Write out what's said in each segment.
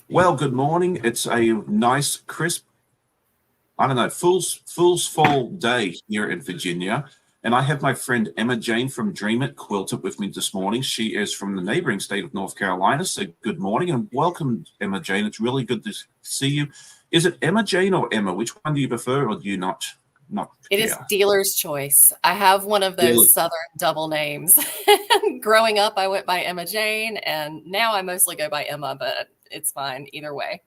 Well, good morning. It's a nice, crisp, I don't know, fool's fall day here in Virginia. And I have my friend Emma Jane from Dream It Quilted with me this morning. She is from the neighboring state of North Carolina. So good morning and welcome, Emma Jane. It's really good to see you. Is it Emma Jane or Emma? Which one do you prefer, or do you not It is care? dealer's choice. I have one of Yeah. those Southern double names. Growing up, I went by Emma Jane, and now I mostly go by Emma, but it's fine either way.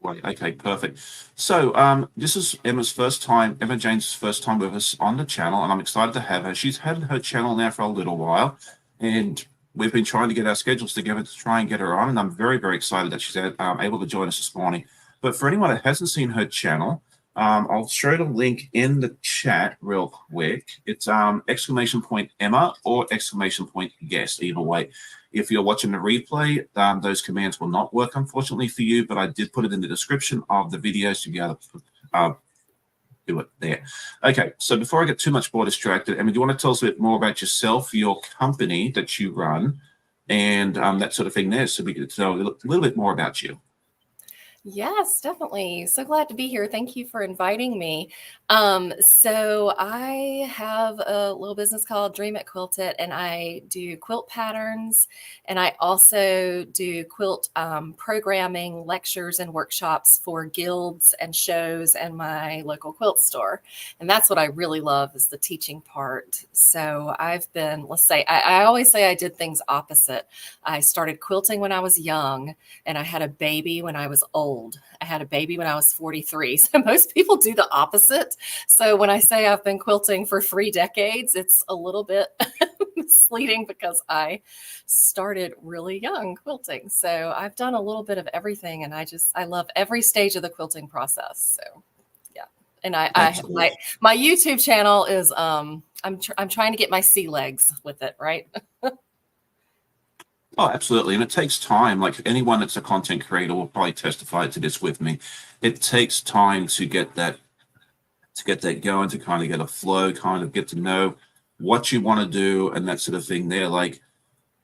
Right. Okay. Perfect. So, this is Emma's first time, Emma Jane's first time with us on the channel, and I'm excited to have her. She's had her channel now for a little while, and we've been trying to get our schedules together to try and get her on. And I'm very, very excited that she's able to join us this morning. But for anyone that hasn't seen her channel, I'll show the link in the chat real quick. It's exclamation point Emma or exclamation point guest, either way. If you're watching the replay, those commands will not work, unfortunately, for you, but I did put it in the description of the videos to be able to do it there. Okay, so before I get too much more distracted, Emma, do you want to tell us a bit more about yourself, your company that you run, and that sort of thing there, so we can know a little bit more about you? Yes, definitely. So glad to be here. Thank you for inviting me. So I have a little business called Dream It Quilted, and I do quilt patterns, and I also do quilt programming, lectures, and workshops for guilds and shows and my local quilt store. And that's what I really love is the teaching part. So I've been, let's say, I always say I did things opposite. I started quilting when I was young, and I had a baby when I was old. I had a baby when I was 43. So most people do the opposite. So when I say I've been quilting for 3 decades, it's a little bit misleading because I started really young quilting. So I've done a little bit of everything, and I love every stage of the quilting process. So yeah. And Excellent. my YouTube channel is I'm trying to get my sea legs with it, right? Oh, absolutely. And it takes time. Like anyone that's a content creator will probably testify to this with me. It takes time to get that going, to kind of get a flow, kind of get to know what you want to do and that sort of thing there. Like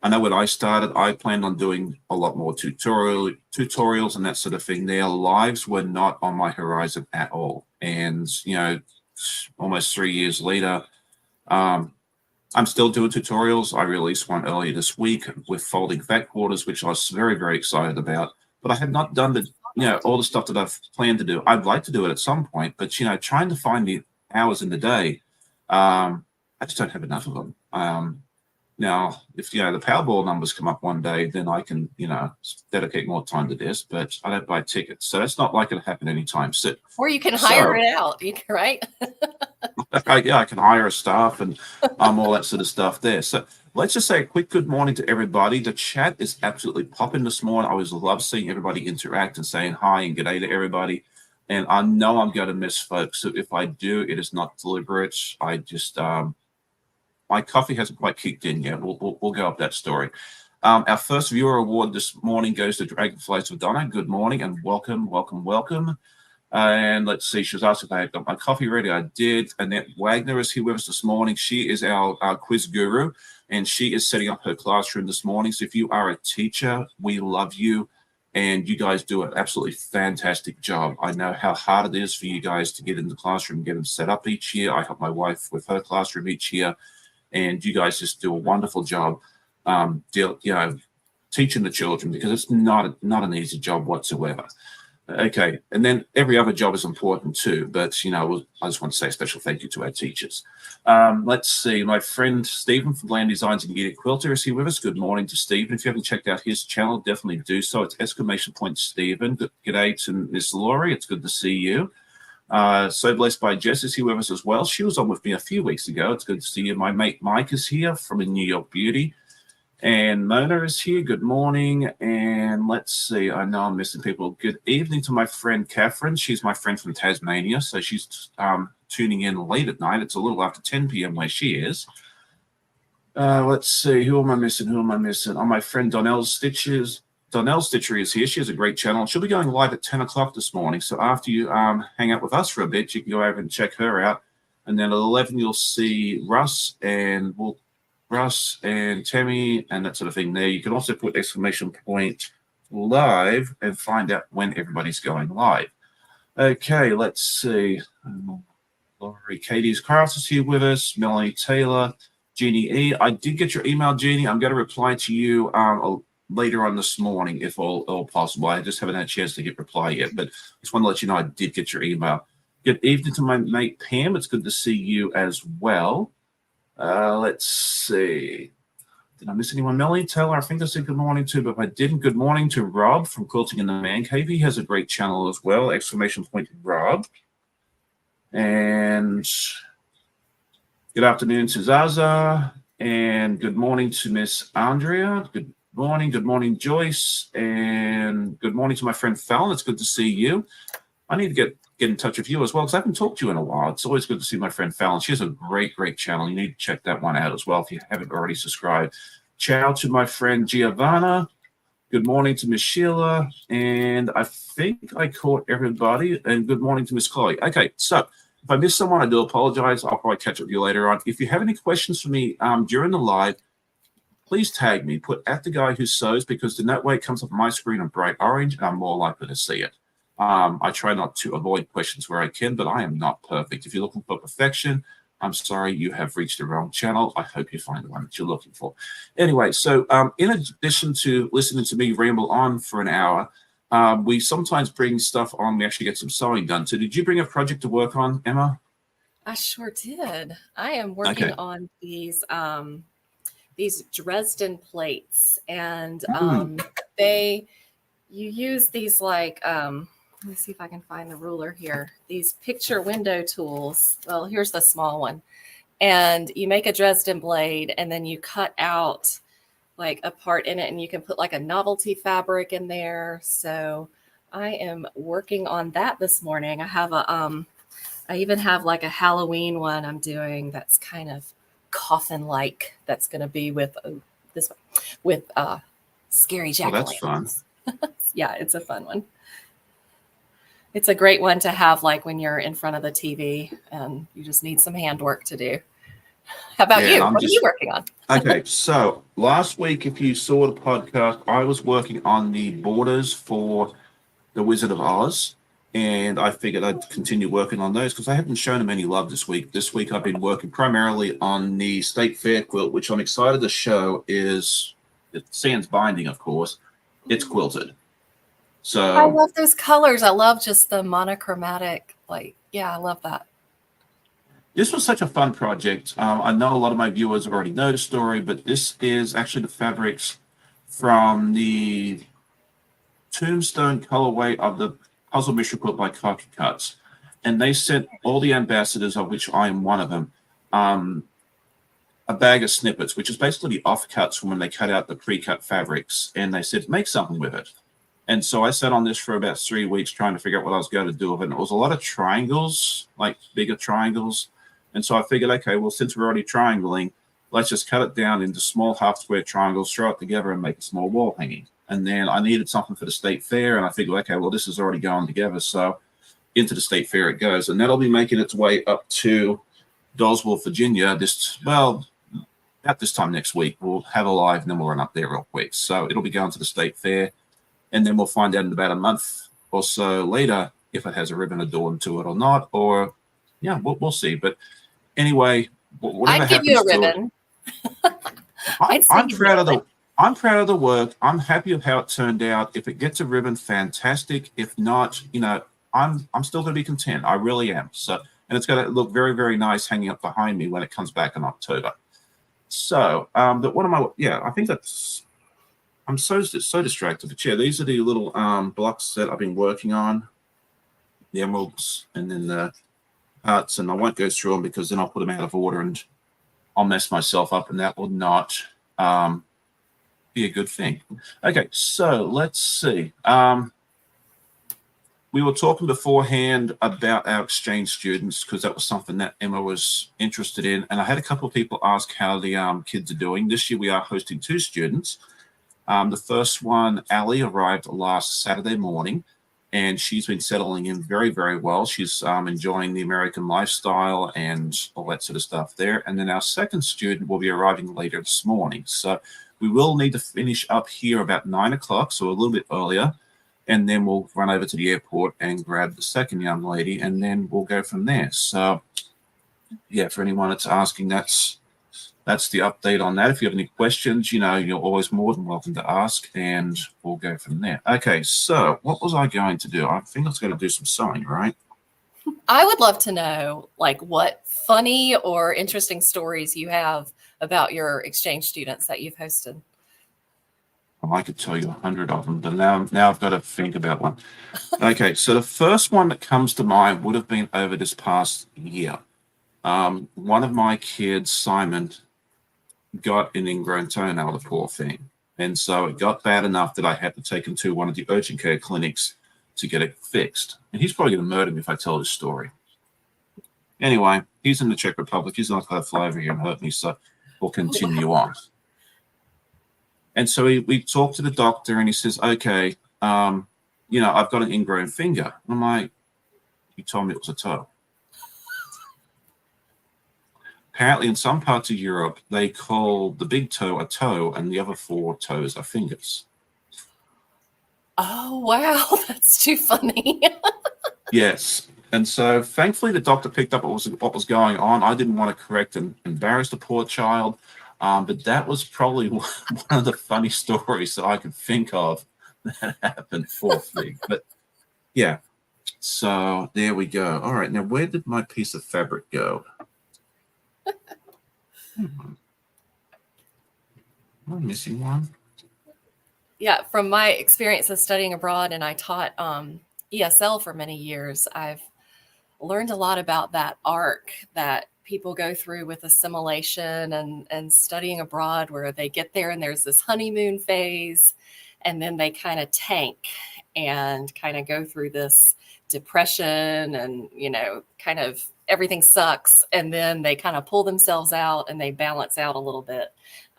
I know when I started, I planned on doing a lot more tutorials and that sort of thing there. Lives were not on my horizon at all. And, almost 3 years later, um, I'm still doing tutorials. I released one earlier this week with folding fat quarters, which I was very, very excited about. But I have not done all the stuff that I've planned to do. I'd like to do it at some point, but trying to find the hours in the day, I just don't have enough of them. Now, if the Powerball numbers come up one day, then I can dedicate more time to this. But I don't buy tickets, so it's not likely to happen anytime soon. Or you can hire So it out, right? I can hire a staff and all that sort of stuff there. So let's just say a quick good morning to everybody. The chat is absolutely popping this morning. I always love seeing everybody interact and saying hi and g'day to everybody. And I know I'm going to miss folks. So if I do, it is not deliberate. I just my coffee hasn't quite kicked in yet. We'll go up that story. Our first viewer award this morning goes to Dragonflies of Donna. Good morning and welcome, welcome, welcome. And let's see, she was asked if I had got my coffee ready. I did. Annette Wagner is here with us this morning. She is our quiz guru, and she is setting up her classroom this morning. So if you are a teacher, we love you, and you guys do an absolutely fantastic job. I know how hard it is for you guys to get in the classroom, get them set up each year. I help my wife with her classroom each year, and you guys just do a wonderful job teaching the children, because it's not an easy job whatsoever. Okay, and then every other job is important too, but I just want to say a special thank you to our teachers. Let's see, my friend Stephen from Land Designs and Gear Quilter is here with us. Good morning to Stephen. If you haven't checked out his channel, definitely do so. It's exclamation point Stephen. G'day to Miss Laurie. It's good to see you. So Blessed by Jess is here with us as well. She was on with me a few weeks ago. It's good to see you. My mate Mike is here from a New York Beauty. And Mona is here. Good morning. And let's see. I know I'm missing people. Good evening to my friend Catherine. She's my friend from Tasmania. So she's tuning in late at night. It's a little after 10 p.m. where she is. Let's see. Who am I missing? Oh, my friend Donnell Stitches. Donnell Stitchery is here. She has a great channel. She'll be going live at 10 o'clock this morning. So after you hang out with us for a bit, you can go over and check her out. And then at 11, you'll see Russ and Tammy and that sort of thing there. You can also put exclamation point live and find out when everybody's going live. Okay, let's see. Laurie, Katie's Carlos is here with us. Melanie Taylor, Jeannie E. I did get your email, Jeannie. I'm going to reply to you later on this morning, if all possible. I just haven't had a chance to get reply yet, but just want to let you know I did get your email. Good evening to my mate Pam. It's good to see you as well. Let's see. Did I miss anyone? Melanie Taylor, I think I said good morning to, but if I didn't, good morning to Rob from Quilting in the Man Cave. He has a great channel as well. Exclamation point, Rob. And good afternoon to Zaza. And good morning to Miss Andrea. Good morning, Joyce. And good morning to my friend Fallon. It's good to see you. I need to get in touch with you as well, because I haven't talked to you in a while. It's always good to see my friend Fallon. She has a great channel. You need to check that one out as well if you haven't already subscribed. Ciao to my friend Giovanna. Good morning to Miss Sheila. And I think I caught everybody. And good morning to Miss Chloe. Okay, so if I missed someone, I do apologize. I'll probably catch up with you later on. If you have any questions for me during the live, please tag me. Put at the guy who sews, because then that way it comes up on my screen in bright orange and I'm more likely to see it. I try not to avoid questions where I can, but I am not perfect. If you're looking for perfection, I'm sorry, you have reached the wrong channel. I hope you find the one that you're looking for. Anyway, so in addition to listening to me ramble on for an hour, we sometimes bring stuff on. We actually get some sewing done. So did you bring a project to work on, Emma? I sure did. I am working on these Dresden plates, and you use these like let me see if I can find the ruler here. These picture window tools. Well, here's the small one. And you make a Dresden blade, and then you cut out like a part in it, and you can put like a novelty fabric in there. So I am working on that this morning. I have I even have like a Halloween one I'm doing that's kind of coffin-like. That's going to be with this one with scary jack-o'-lanterns. Oh, that's fun. Yeah, it's a fun one. It's a great one to have like when you're in front of the TV and you just need some handwork to do. How about you? What are you working on? Okay, so last week, if you saw the podcast, I was working on the borders for The Wizard of Oz, and I figured I'd continue working on those because I haven't shown them any love this week. This week I've been working primarily on the State Fair quilt, which I'm excited to show is, it sans binding, of course. It's quilted. So I love those colors. I love just the monochromatic, like, yeah, I love that. This was such a fun project. I know a lot of my viewers already know the story, but this is actually the fabrics from the Tombstone colorway of the Puzzle Mystery Quilt by Khaki Cuts. And they sent all the ambassadors, of which I am one of them, a bag of snippets, which is basically the offcuts from when they cut out the pre-cut fabrics. And they said, make something with it. And so I sat on this for about 3 weeks trying to figure out what I was going to do with it. And it was a lot of triangles, like bigger triangles. And so I figured, okay, well, since we're already triangling, let's just cut it down into small half square triangles, throw it together and make a small wall hanging. And then I needed something for the State Fair. And I figured, okay, well, this is already going together. So into the State Fair it goes. And that'll be making its way up to Doswell, Virginia, at this time next week. We'll have a live and then we'll run up there real quick. So it'll be going to the State Fair. And then we'll find out in about a month or so later if it has a ribbon adorned to it or not. Or, yeah, we'll see. But anyway, whatever I'd give you a ribbon. I'm proud of the work. I'm happy with how it turned out. If it gets a ribbon, fantastic. If not, I'm still going to be content. I really am. So, and it's going to look very, very nice hanging up behind me when it comes back in October. So, but what am I? Yeah, I think that's. I'm so distracted. But yeah, these are the little blocks that I've been working on, the emeralds, and then the hearts. And I won't go through them because then I'll put them out of order and I'll mess myself up, and that will not be a good thing. Okay, so let's see. We were talking beforehand about our exchange students because that was something that Emma was interested in, and I had a couple of people ask how the kids are doing. This year we are hosting 2 students. The first one, Allie, arrived last Saturday morning, and she's been settling in very, very well. She's enjoying the American lifestyle and all that sort of stuff there. And then our second student will be arriving later this morning. So We will need to finish up here about 9 o'clock, so a little bit earlier. And then we'll run over to the airport and grab the second young lady, and then we'll go from there. So, yeah, for anyone that's asking, that's the update on that. If you have any questions, you're always more than welcome to ask, and we'll go from there. Okay, so what was I going to do? I think I was going to do some sewing, right? I would love to know, like, what funny or interesting stories you have about your exchange students that you've hosted. Well, I could tell you 100 of them, but now I've got to think about one. Okay, so the first one that comes to mind would have been over this past year. One of my kids, Simon, got an ingrown toenail, the poor thing. And so it got bad enough that I had to take him to one of the urgent care clinics to get it fixed. And he's probably going to murder me if I tell this story. Anyway, he's in the Czech Republic. He's not going to fly over here and hurt me, so we'll continue on. And so we talked to the doctor, and he says, okay, I've got an ingrown finger. And I'm like, you told me it was a toe. Apparently, in some parts of Europe, they call the big toe a toe, and the other 4 toes are fingers. Oh, wow. That's too funny. Yes. And so, thankfully, the doctor picked up what was going on. I didn't want to correct and embarrass the poor child, but that was probably one of the funny stories that I could think of that happened. Poor thing. But, yeah. So, there we go. All right. Now, where did my piece of fabric go? Am I missing one? Yeah, from my experience of studying abroad, and I taught ESL for many years, I've learned a lot about that arc that people go through with assimilation and studying abroad, where they get there and there's this honeymoon phase, and then they kind of tank and kind of go through this depression and, kind of everything sucks. And then they kind of pull themselves out and they balance out a little bit.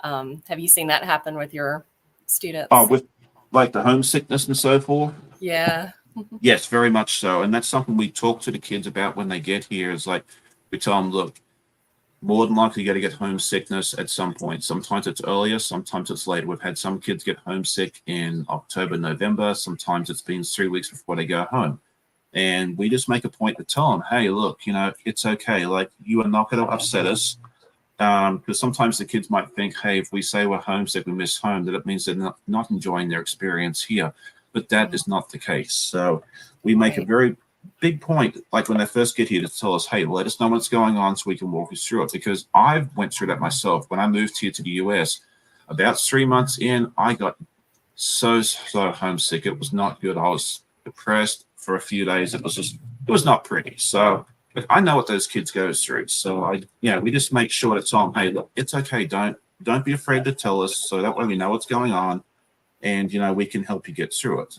Have you seen that happen with your students? Oh, with like the homesickness and so forth? Yeah. Yes, very much so. And that's something we talk to the kids about when they get here, is like, we tell them, look, more than likely you're going to get homesickness at some point. Sometimes it's earlier, sometimes it's later. We've had some kids get homesick in October, November. Sometimes it's been 3 weeks before they go home. And we just make a point to tell them, hey, look, it's okay. Like, you are not going to upset us. Because sometimes the kids might think, hey, if we say we're homesick, we miss home, that it means they're not enjoying their experience here. But that is not the case. So we make a very big point, like when they first get here, to tell us, hey, let us know what's going on so we can walk you through it. Because I went through that myself. When I moved here to the US, about 3 months in, I got so homesick. It was not good. I was depressed for a few days. It was not pretty. So I know what those kids go through. So we just make sure to tell them, hey, look, it's okay. Don't be afraid to tell us, so that way we know what's going on, and we can help you get through it.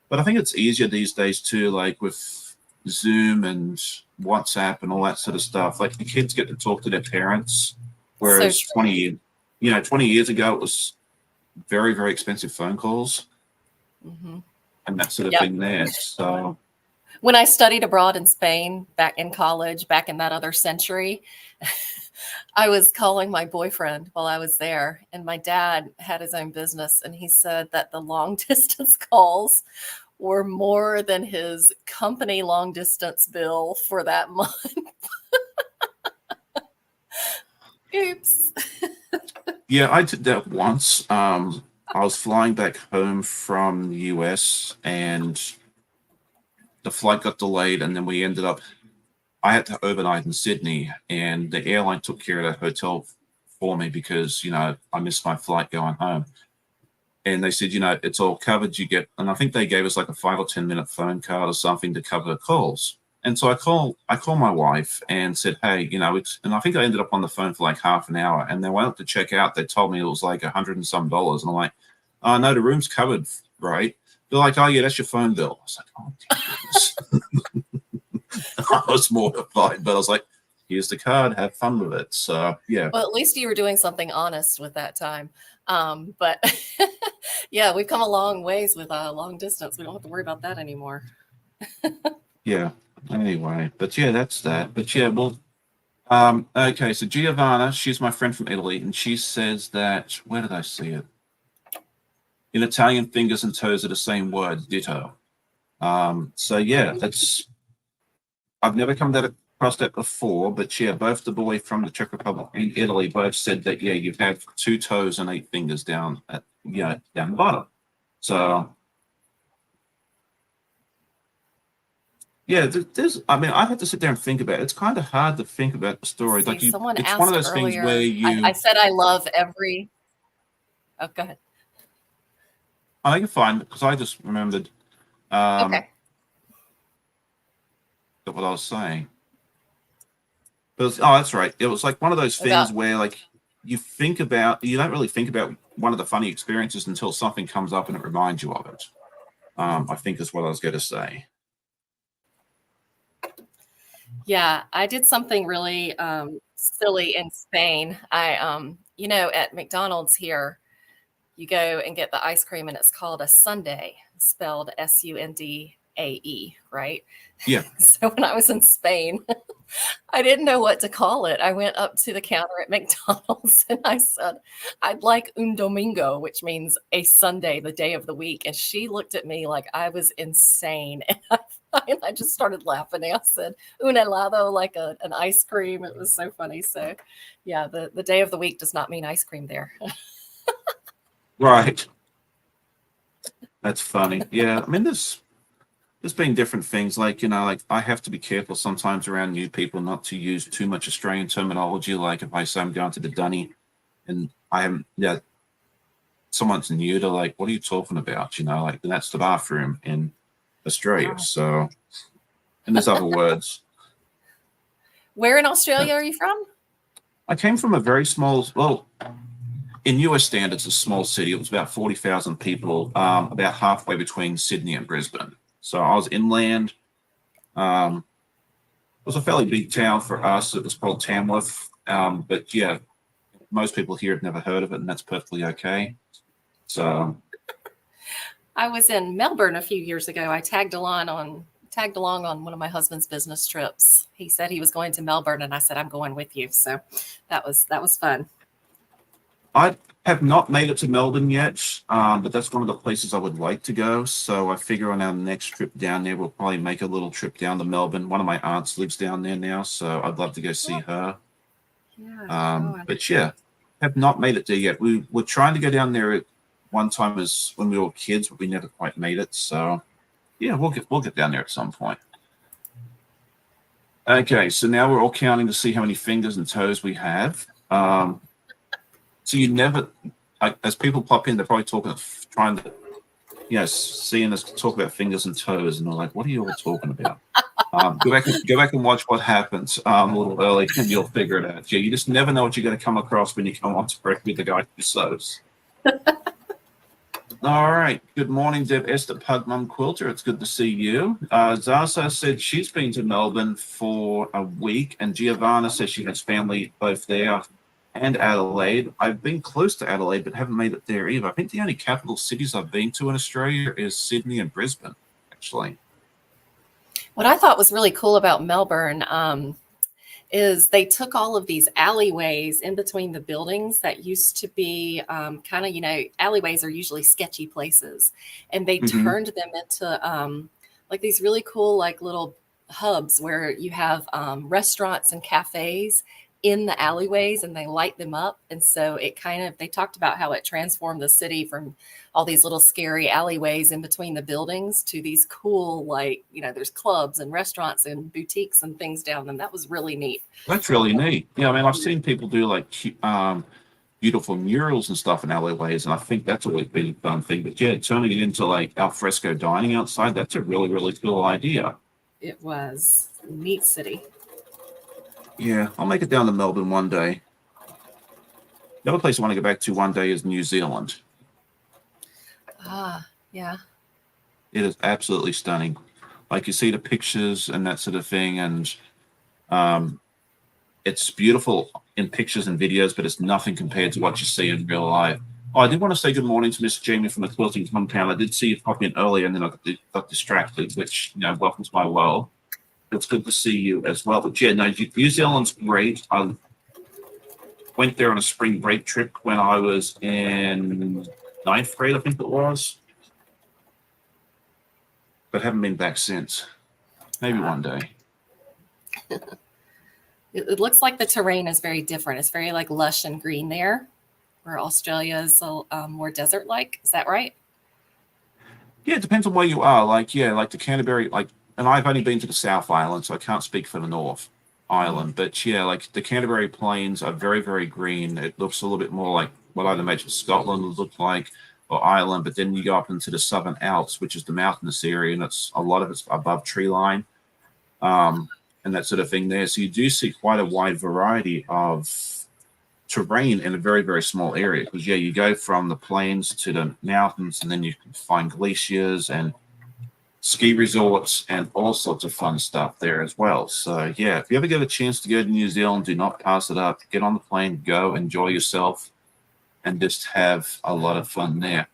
But I think it's easier these days too, like with Zoom and WhatsApp and all that sort of stuff. Like, the kids get to talk to their parents, whereas 20 years ago it was very, very expensive phone calls and that sort of thing there. So when I studied abroad in Spain back in college, back in that other century, I was calling my boyfriend while I was there, and my dad had his own business, and he said that the long distance calls were more than his company long distance bill for that month. Oops. Yeah, I did that once. I was flying back home from the US, and the flight got delayed, and then I had to overnight in Sydney, and the airline took care of the hotel for me because, I missed my flight going home. And they said, it's all covered. And I think they gave us like a 5 or 10 minute phone card or something to cover calls. And so I call my wife and said, hey, and I think I ended up on the phone for like half an hour, and then went up to check out. They told me it was like $100 and some. And I'm like, oh, no, the room's covered, right? They're like, oh, yeah, that's your phone bill. I was like, oh, dear goodness. I was mortified, but I was like, here's the card. Have fun with it. So, yeah. Well, at least you were doing something honest with that time. But yeah, we've come a long ways with long distance. We don't have to worry about that anymore. Yeah. Anyway, but yeah, that's that. But yeah, well, Okay, so Giovanna, she's my friend from Italy, and she says that, where did I see it? In Italian, fingers and toes are the same word, ditto. So yeah, I've never come across that before, but yeah, both the boy from the Czech Republic and Italy both said that yeah, you have 2 toes and 8 fingers down at down the bottom. So yeah, there's I mean, I had to sit there and think about it. It's kind of hard to think about the story. See, someone It's one of asked those things where earlier. I said I love every. Oh, go ahead. I think it's fine because I just remembered Okay. what I was saying. Oh, that's right. It was like one of those things where like you don't really think about one of the funny experiences until something comes up and it reminds you of it. I think is what I was going to say. Yeah, I did something really silly in Spain. At McDonald's here, you go and get the ice cream and it's called a sundae, spelled Sundae, right? Yeah. So when I was in Spain, I didn't know what to call it. I went up to the counter at McDonald's and I said, I'd like un domingo, which means a Sunday, the day of the week. And she looked at me like I was insane. And I just started laughing. I said, un helado, like an ice cream. It was so funny. So yeah, the day of the week does not mean ice cream there. Right. That's funny. Yeah. I mean, there's been different things like like I have to be careful sometimes around new people not to use too much Australian terminology. Like if I say I'm going to the dunny and I haven't someone's new to like, what are you talking about? Like that's the bathroom in Australia. Wow. So and there's other words. Where in Australia are you from? I came from a very small, in US standards, a small city. It was about 40,000 people, about halfway between Sydney and Brisbane. So I was inland. It was a fairly big town for us. It was called Tamworth. But yeah, most people here have never heard of it, and that's perfectly okay. So I was in Melbourne a few years ago. I tagged along on one of my husband's business trips. He said he was going to Melbourne, and I said I'm going with you. So that was fun. I have not made it to Melbourne yet, but that's one of the places I would like to go. So I figure on our next trip down there, we'll probably make a little trip down to Melbourne. One of my aunts lives down there now, so I'd love to go see her. Yeah. But yeah, have not made it there yet. We were trying to go down there at one time as when we were kids, but we never quite made it. So yeah, we'll get down there at some point. Okay, so now we're all counting to see how many fingers and toes we have. So you never, as people pop in, they're probably trying to, seeing us talk about fingers and toes, and they're like, "What are you all talking about?" Go back and watch what happens a little early, and you'll figure it out. Yeah, you just never know what you're going to come across when you come on to Brekkie with the guy who sews. All right. Good morning, Deb Esther, Pug Mum Quilter. It's good to see you. Zaza said she's been to Melbourne for a week, and Giovanna says she has family both there and Adelaide. I've been close to Adelaide, but haven't made it there either. I think the only capital cities I've been to in Australia is Sydney and Brisbane, actually. What I thought was really cool about Melbourne is they took all of these alleyways in between the buildings that used to be kind of, alleyways are usually sketchy places, and they turned them into like these really cool, like little hubs where you have restaurants and cafes in the alleyways, and they light them up. And so they talked about how it transformed the city from all these little scary alleyways in between the buildings to these cool, like, there's clubs and restaurants and boutiques and things down them. That was really neat. That's really neat. Yeah, I mean, I've seen people do like beautiful murals and stuff in alleyways, and I think that's always been a fun thing. But yeah, turning it into like al fresco dining outside, that's a really, really cool idea. It was a neat city. Yeah, I'll make it down to Melbourne one day. The other place I want to go back to one day is New Zealand. Yeah. It is absolutely stunning. Like you see the pictures and that sort of thing, and it's beautiful in pictures and videos, but it's nothing compared to what you see in real life. Oh, I did want to say good morning to Miss Jamie from the Quilting Compound. I did see you pop in earlier, and then I got distracted, which, welcome to my world. It's good to see you as well. But yeah, no, New Zealand's great. I went there on a spring break trip when I was in ninth grade, I think it was, but haven't been back since. Maybe one day. It looks like the terrain is very different. It's very like lush and green there, where Australia is more desert-like. Is that right? Yeah, it depends on where you are. Like, yeah, like the Canterbury, like, and I've only been to the South Island, so I can't speak for the North Island. But yeah, like the Canterbury Plains are very, very green. It looks a little bit more like what I'd imagine Scotland would look like, or Ireland. But then you go up into the Southern Alps, which is the mountainous area, and it's a lot of it's above tree line, and that sort of thing there. So you do see quite a wide variety of terrain in a very, very small area. Because yeah, you go from the plains to the mountains, and then you can find glaciers and ski resorts and all sorts of fun stuff there as well. So yeah, if you ever get a chance to go to New Zealand, do not pass it up. Get on the plane, go enjoy yourself, and just have a lot of fun there.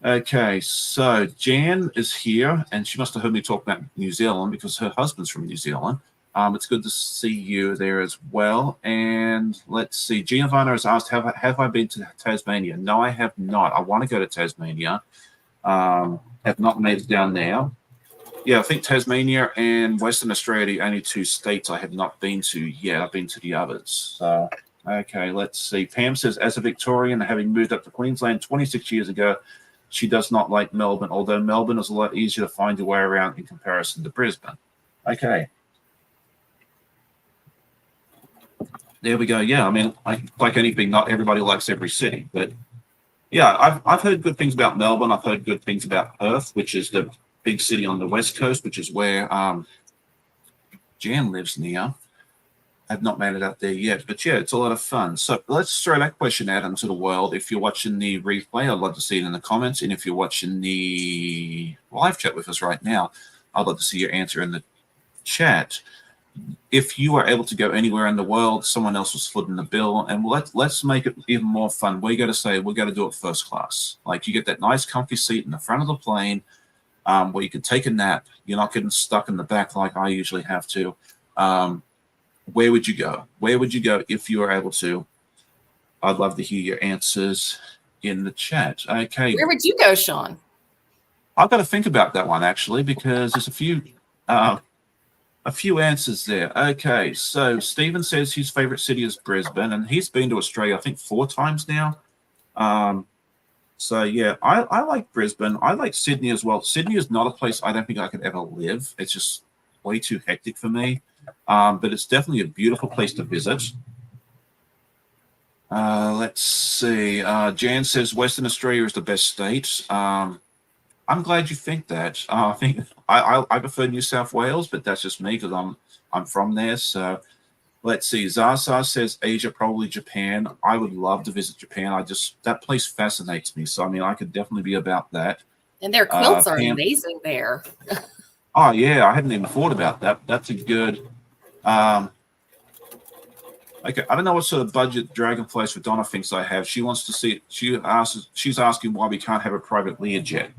Okay, so Jan is here, and she must have heard me talk about New Zealand because her husband's from New Zealand. It's good to see you there as well. And let's see, Giovanna has asked, have I been to Tasmania? No, I have not. I want to go to Tasmania. Have not made it down there. Yeah, I think Tasmania and Western Australia are the only two states I have not been to yet. I've been to the others. So, okay, let's see. Pam says, as a Victorian, having moved up to Queensland 26 years ago, she does not like Melbourne, although Melbourne is a lot easier to find your way around in comparison to Brisbane. Okay. There we go. Yeah, I mean, like anything, not everybody likes every city, but yeah, I've heard good things about Melbourne. I've heard good things about Perth, which is the big city on the west coast, which is where Jan lives near. I've not made it up there yet, but yeah, it's a lot of fun. So let's throw that question out into the world. If you're watching the replay, I'd love to see it in the comments, and if you're watching the live chat with us right now, I'd love to see your answer in the chat. If you are able to go anywhere in the world, someone else was footing the bill, and let's make it even more fun. We got to say we're going to do it first class. Like you get that nice comfy seat in the front of the plane, where you can take a nap. You're not getting stuck in the back like I usually have to. Where would you go? Where would you go if you were able to? I'd love to hear your answers in the chat. Okay. Where would you go, Sean? I've got to think about that one actually, because there's a few answers there. Okay, so Stephen says his favorite city is Brisbane, and he's been to Australia, I think, 4 times now. So yeah, I like Brisbane. I like Sydney as well. Sydney is not a place I don't think I could ever live. It's just way too hectic for me. But it's definitely a beautiful place to visit. Let's see. Jan says Western Australia is the best state. I'm glad you think that. I think I prefer New South Wales, but that's just me because I'm from there. So let's see. Zaza says Asia, probably Japan. I would love to visit Japan. That place fascinates me. So I mean, I could definitely be about that. And their quilts are amazing there. Oh yeah, I hadn't even thought about that. That's a good. Okay, I don't know what sort of budget Dragonflies for Donna thinks I have. She wants to see it. She's asking why we can't have a private Learjet.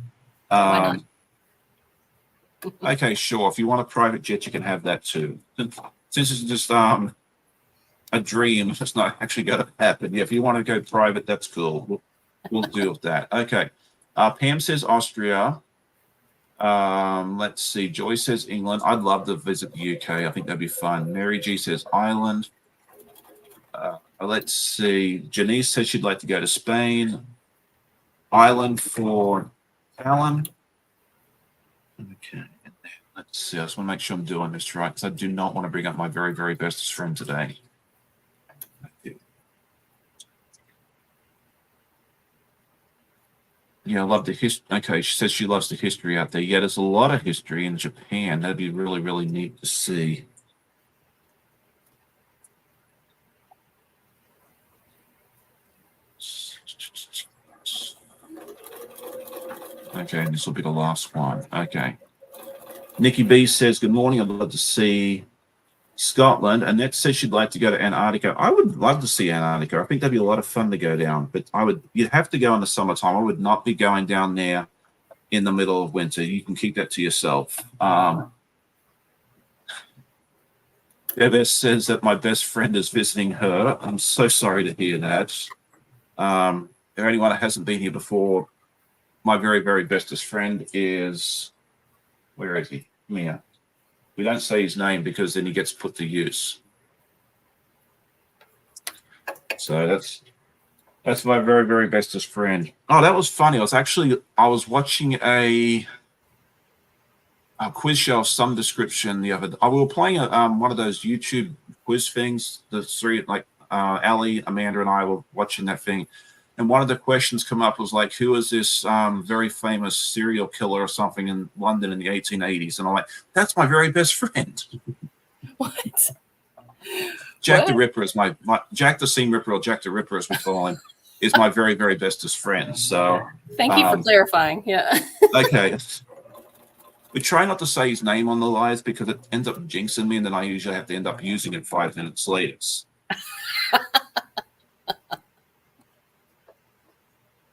Okay, sure. If you want a private jet, you can have that too. Since it's just a dream, it's not actually going to happen. Yeah, if you want to go private, that's cool. We'll deal with that. Okay. Pam says Austria. Let's see. Joy says England. I'd love to visit the UK. I think that'd be fun. Mary G says Ireland. Let's see. Janice says she'd like to go to Spain. Ireland for Alan. Okay. Let's see. I just want to make sure I'm doing this right because I do not want to bring up my very, very bestest friend today. Yeah, I love the history. Okay, she says she loves the history out there. Yeah, there's a lot of history in Japan. That'd be really, really neat to see. Okay, and this will be the last one. Okay. Nikki B says, good morning. I'd love to see Scotland. Annette says she'd like to go to Antarctica. I would love to see Antarctica. I think that'd be a lot of fun to go down, but you'd have to go in the summertime. I would not be going down there in the middle of winter. You can keep that to yourself. Beth says that my best friend is visiting her. I'm so sorry to hear that. If anyone that hasn't been here before, my very, very bestest friend is, where is he? Mia. We don't say his name because then he gets put to use. So that's my very, very bestest friend. Oh, that was funny. I was watching a quiz show of some description the other. We were playing one of those YouTube quiz things. The three, like Ali, Amanda, and I were watching that thing, and one of the questions come up was like, "Who is this very famous serial killer or something in London in the 1880s?" And I'm like, "That's my very best friend." What? Jack What? the Ripper is my Jack the Scene Ripper, or Jack the Ripper as we call him, is my very, very bestest friend. So Thank you for clarifying. Yeah. okay. We try not to say his name on the lies because it ends up jinxing me, and then I usually have to end up using it 5 minutes later.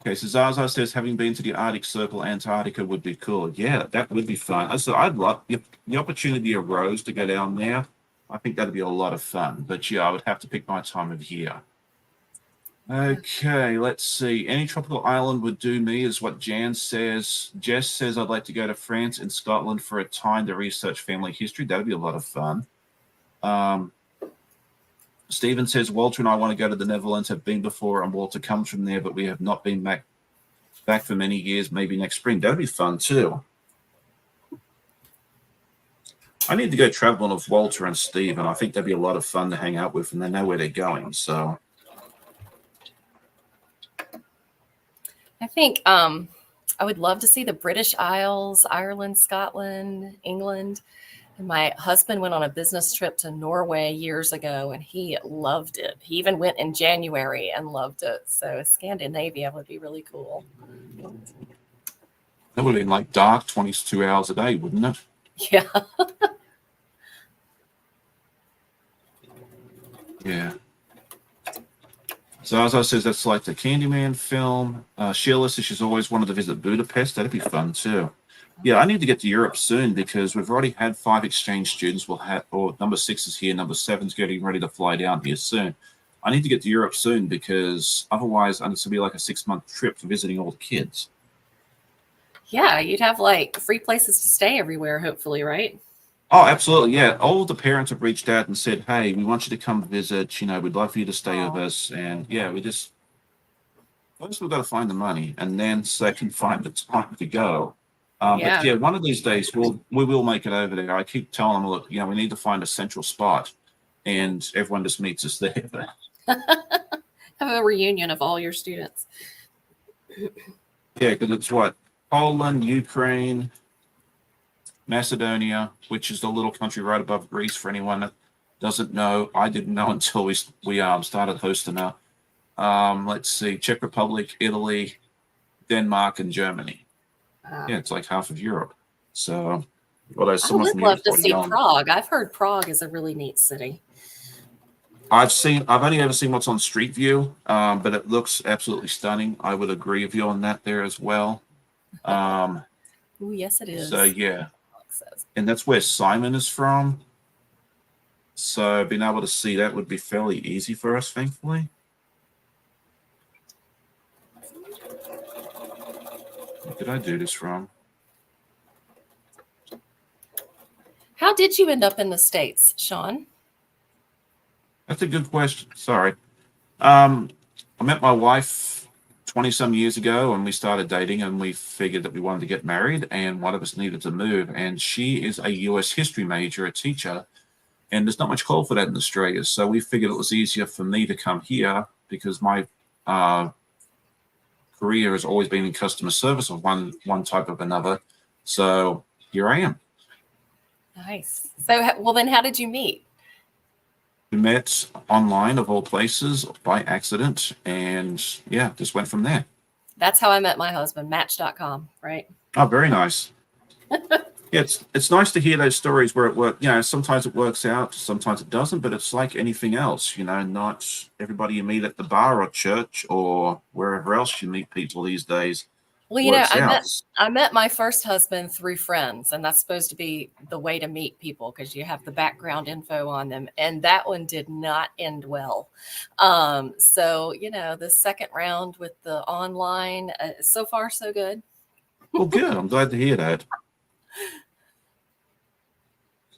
Okay, so Zaza says, having been to the Arctic Circle, Antarctica would be cool. Yeah, that would be fun. I said, I'd love, if the opportunity arose to go down there, I think that'd be a lot of fun. But yeah, I would have to pick my time of year. Okay, let's see. Any tropical island would do me, is what Jan says. Jess says, I'd like to go to France and Scotland for a time to research family history. That'd be a lot of fun. Stephen says, Walter and I want to go to the Netherlands, have been before, and Walter comes from there, but we have not been back for many years, maybe next spring. That'd be fun too. I need to go traveling with Walter and Steve, and I think that'd be a lot of fun to hang out with, and they know where they're going, so... I think I would love to see the British Isles, Ireland, Scotland, England. And my husband went on a business trip to Norway years ago, and he loved it. He even went in January and loved it. So Scandinavia would be really cool. That would have been like dark 22 hours a day, wouldn't it? Yeah. Yeah. So Zaza says that's like the Candyman film. Sheila says she's always wanted to visit Budapest. That'd be fun too. Yeah, I need to get to Europe soon because we've already had 5 exchange students. We'll have, or number 6 is here, number 7's getting ready to fly down here soon. I need to get to Europe soon because otherwise it's to be like a 6-month trip for visiting all the kids. Yeah, you'd have like free places to stay everywhere, hopefully, right? Oh, absolutely. Yeah. All of the parents have reached out and said, hey, we want you to come visit. You know, we'd love for you to stay with us. And yeah, first we've got to find the money, and then second, find the time to go. But yeah, one of these days we will make it over there. I keep telling them, look, we need to find a central spot, and everyone just meets us there. Have a reunion of all your students. Yeah, because it's what? Poland, Ukraine, Macedonia, which is the little country right above Greece. For anyone that doesn't know, I didn't know until we started hosting her. Let's see, Czech Republic, Italy, Denmark, and Germany. Yeah, it's like half of Europe. So, I would love to see Prague. I've heard Prague is a really neat city. I've only ever seen what's on Street View, but it looks absolutely stunning. I would agree with you on that there as well. Oh, yes, it is. So yeah, and that's where Simon is from. So being able to see that would be fairly easy for us, thankfully. What did I do this from? How did you end up in the States, Sean? That's a good question. Sorry. I met my wife 20-some years ago, and we started dating, and we figured that we wanted to get married, and one of us needed to move. And she is a U.S. history major, a teacher, and there's not much call for that in Australia. So we figured it was easier for me to come here because my career has always been in customer service of one type of another. So here I am. Nice. So, well, then how did you meet? We met online, of all places, by accident, and yeah, just went from there. That's how I met my husband, Match.com, right? Oh, very nice. Yeah, it's nice to hear those stories where it works. Sometimes it works out, sometimes it doesn't, but it's like anything else. Not everybody you meet at the bar or church or wherever else you meet people these days Well, works out. I met my first husband through friends, and that's supposed to be the way to meet people because you have the background info on them. And that one did not end well. So, the second round with the online, so far so good. Well, good. I'm glad to hear that.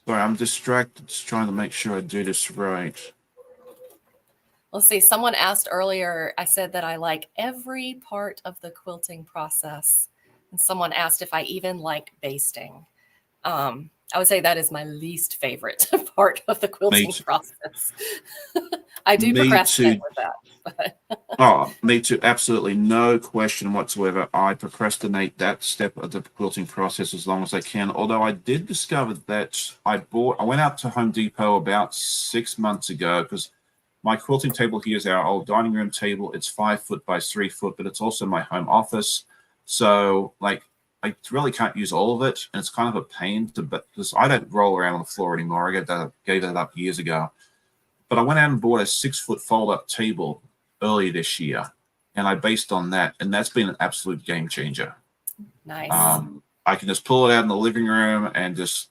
Sorry, I'm distracted, just trying to make sure I do this right. Let's see, someone asked earlier, I said that I like every part of the quilting process. And someone asked if I even like basting. I would say that is my least favorite part of the quilting process. I do Me procrastinate too. with that. Oh, me too. Absolutely no question whatsoever. I procrastinate that step of the quilting process as long as I can. Although I did discover that I went out to Home Depot about 6 months ago because my quilting table here is our old dining room table. It's 5 foot by 3 foot, but it's also my home office. So like I really can't use all of it. And it's kind of a pain because I don't roll around on the floor anymore. I gave that up years ago. But I went out and bought a 6 foot fold up table earlier this year, and I based on that, and that's been an absolute game changer. Nice. I can just pull it out in the living room and just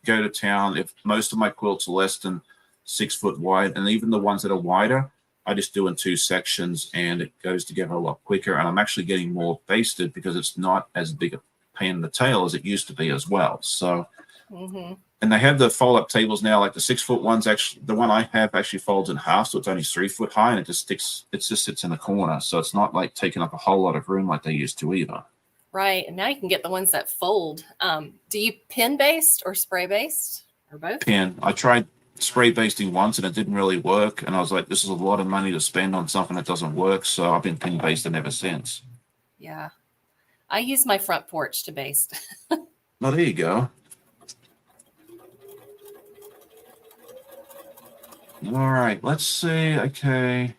go to town. If most of my quilts are less than 6 foot wide, and even the ones that are wider, I just do in 2 sections, and it goes together a lot quicker. And I'm actually getting more basted because it's not as big a pain in the tail as it used to be as well. So. And they have the fold-up tables now, like the 6 foot ones. Actually, the one I have actually folds in half, so it's only 3 foot high, and it just sits in the corner, so it's not like taking up a whole lot of room like they used to either. Right, and now you can get the ones that fold. Do you pin based or spray based or both? Pin. I tried spray basting once, and it didn't really work, and I was like, this is a lot of money to spend on something that doesn't work, so I've been pin basting ever since. Yeah, I use my front porch to baste. Oh, there you go. All right, let's see. Okay.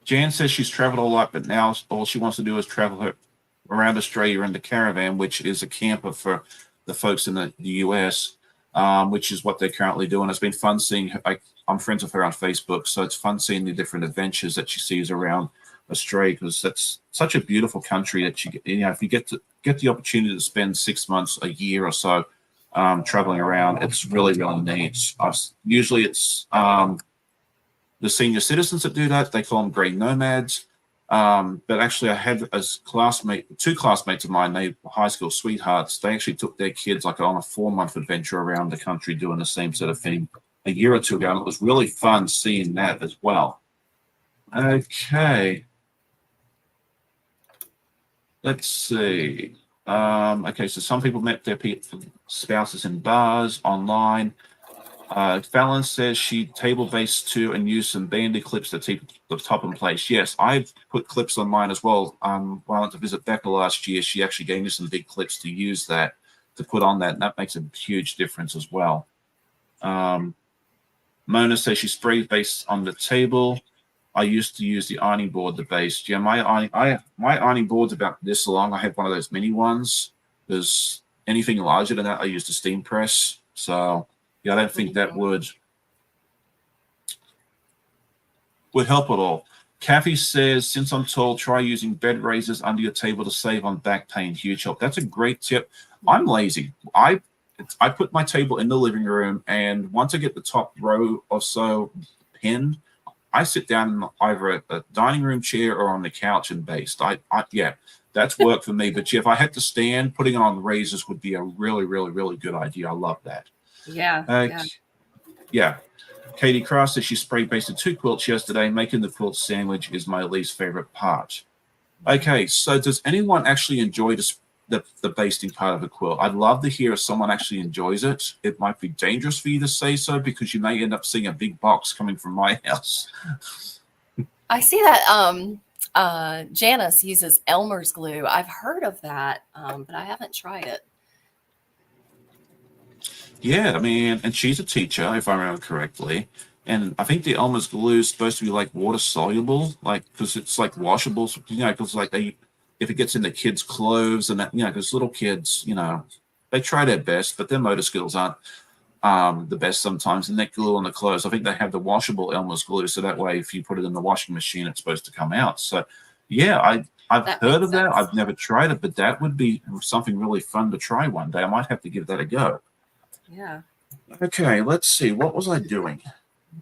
Jan says she's traveled a lot, but now all she wants to do is travel around Australia in the caravan, which is a camper for the folks in the US, which is what they're currently doing. It's been fun seeing her. I'm friends with her on Facebook, so it's fun seeing the different adventures that she sees around Australia because that's such a beautiful country that if you get the opportunity to spend 6 months, a year or so traveling around, it's really, really neat. Usually it's the senior citizens that do that. They call them grey nomads. But actually I had two classmates of mine, they were high school sweethearts. They actually took their kids like on a 4-month adventure around the country doing the same sort of thing a year or two ago. And it was really fun seeing that as well. Okay. Let's see. Okay, so some people met their spouses in bars, online. Fallon says she table based too and used some bandy clips to keep the top in place. Yes, I've put clips on mine as well. When I went to visit Becca last year, she actually gave me some big clips to use that, to put on that, and that makes a huge difference as well. Mona says she spray based on the table. I used to use the ironing board to baste. Yeah, my ironing board's about this long. I have one of those mini ones. There's anything larger than that, I use the steam press. So yeah, I don't think that would help at all. Kathy says, since I'm tall, try using bed raisers under your table to save on back pain. Huge help. That's a great tip. I'm lazy. I put my table in the living room, and once I get the top row or so pinned, I sit down in either a dining room chair or on the couch and baste. Yeah, that's work for me. But yeah, if I had to stand, putting it on razors would be a really, really, really good idea. I love that. Yeah. Yeah. Katie Cross says she spray basted 2 quilts yesterday. Making the quilt sandwich is my least favorite part. Okay, so does anyone actually enjoy the basting part of a quilt? I'd love to hear if someone actually enjoys it. It might be dangerous for you to say so because you may end up seeing a big box coming from my house. I see that Janice uses Elmer's glue. I've heard of that, but I haven't tried it. Yeah, I mean, and she's a teacher, if I remember correctly. And I think the Elmer's glue is supposed to be like water soluble, like because it's like washable, because like if it gets in the kids' clothes and that, because little kids, they try their best, but their motor skills aren't the best sometimes. And that glue on the clothes, I think they have the washable Elmer's glue, so that way if you put it in the washing machine, it's supposed to come out. So yeah, I've That heard makes of that. sense. I've never tried it, but that would be something really fun to try one day. I might have to give that a go. Yeah. Okay, let's see. What was I doing?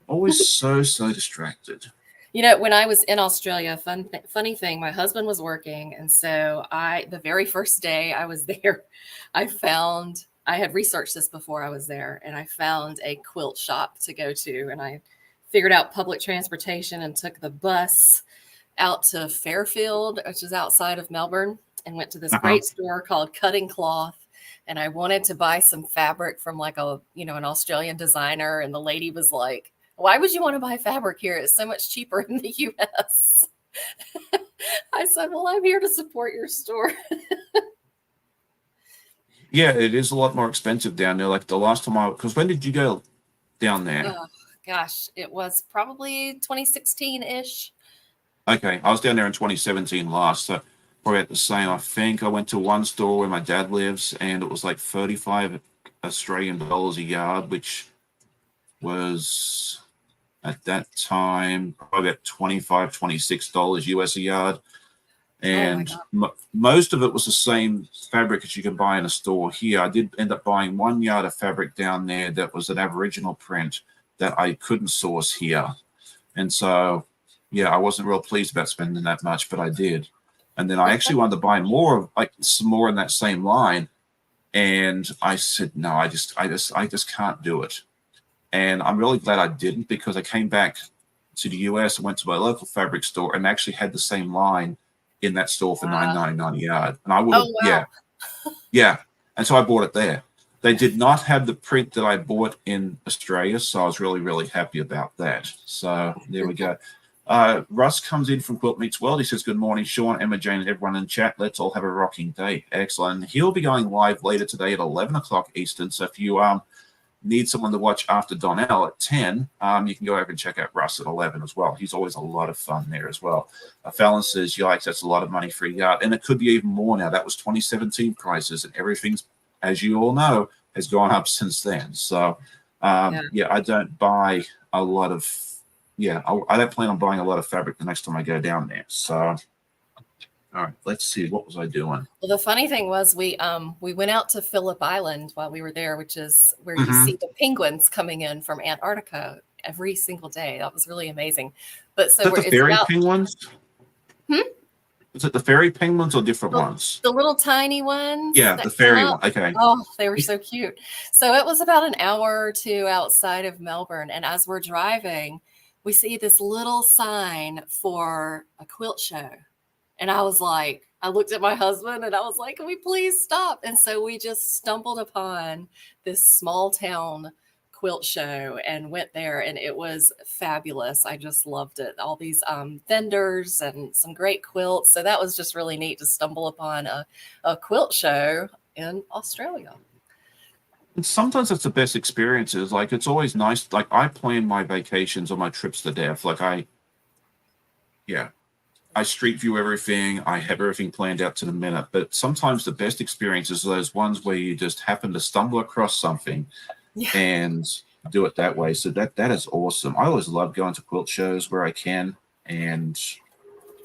Always so distracted. When I was in Australia, funny thing, my husband was working, and so the very first day I was there, I had researched this before I was there, and I found a quilt shop to go to, and I figured out public transportation and took the bus out to Fairfield, which is outside of Melbourne, and went to this Uh-huh. great store called Cutting Cloth. And I wanted to buy some fabric from like an Australian designer. And the lady was like, "Why would you want to buy fabric here? It's so much cheaper in the US." I said, "Well, I'm here to support your store." Yeah, it is a lot more expensive down there. Like the last time because when did you go down there? Oh, gosh, it was probably 2016 ish. Okay, I was down there in 2017 last, so probably at the same. I think I went to one store where my dad lives, and it was like 35 Australian dollars a yard, which was at that time probably about 25, $26 US a yard. Oh my And God. most of it was the same fabric as you can buy in a store here. I did end up buying 1 yard of fabric down there that was an Aboriginal print that I couldn't source here. And so, yeah, I wasn't real pleased about spending that much, but I did. And then I actually wanted to buy more, like some more in that same line. And I said, no, I just can't do it. And I'm really glad I didn't, because I came back to the US and went to my local fabric store and actually had the same line in that store for Wow. $9.99 a yard. And I would have, Oh, yeah, wow. yeah. And so I bought it there. They did not have the print that I bought in Australia, so I was really happy about that. So there we go. Russ comes in from Quilt Meets World. He says, "Good morning, Sean, Emma, Jane, and everyone in chat. Let's all have a rocking day." Excellent. He'll be going live later today at 11 o'clock Eastern. So if you need someone to watch after Donnell at 10, you can go over and check out Russ at 11 as well. He's always a lot of fun there as well. Fallon says, "Yikes, that's a lot of money for a yard." And it could be even more now. That was 2017 prices, and everything's, as you all know, has gone up since then. So, yeah, I don't buy a lot of, I don't plan on buying a lot of fabric the next time I go down there. So, all right, let's see. What was I doing? Well, the funny thing was we went out to Phillip Island while we were there, which is where you Mm-hmm. see the penguins coming in from Antarctica every single day. That was really amazing. But Is so that the it's fairy about penguins? hmm? Is it the fairy penguins or different ones? The little tiny ones Yeah, that the come fairy up. one. Okay. Oh, they were so cute. So it was about an hour or two outside of Melbourne. And as we're driving, we see this little sign for a quilt show. And I looked at my husband and I was like, "Can we please stop?" And so we just stumbled upon this small town quilt show and went there, and it was fabulous. I just loved it. All these vendors and some great quilts. So that was just really neat to stumble upon a quilt show in Australia. And sometimes it's the best experiences. Like it's always nice. Like I plan my vacations or my trips to death. Yeah, I street view everything. I have everything planned out to the minute. But sometimes the best experiences are those ones where you just happen to stumble across something Yeah. and do it that way. So that is awesome. I always love going to quilt shows where I can, and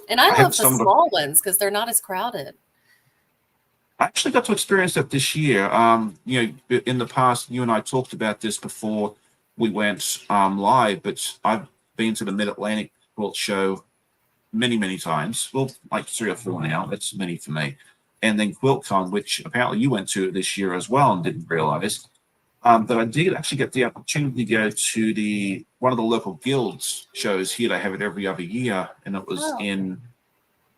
And I I haven't love the stumbled. small ones because they're not as crowded. I actually got to experience that this year. In the past, you and I talked about this before we went live, but I've been to the Mid Atlantic Quilt Show many times. Well, like 3 or 4 now. That's many for me. And then QuiltCon, which apparently you went to this year as well and didn't realize. But I did actually get the opportunity to go to one of the local guilds shows here. They have it every other year, and it was Oh, in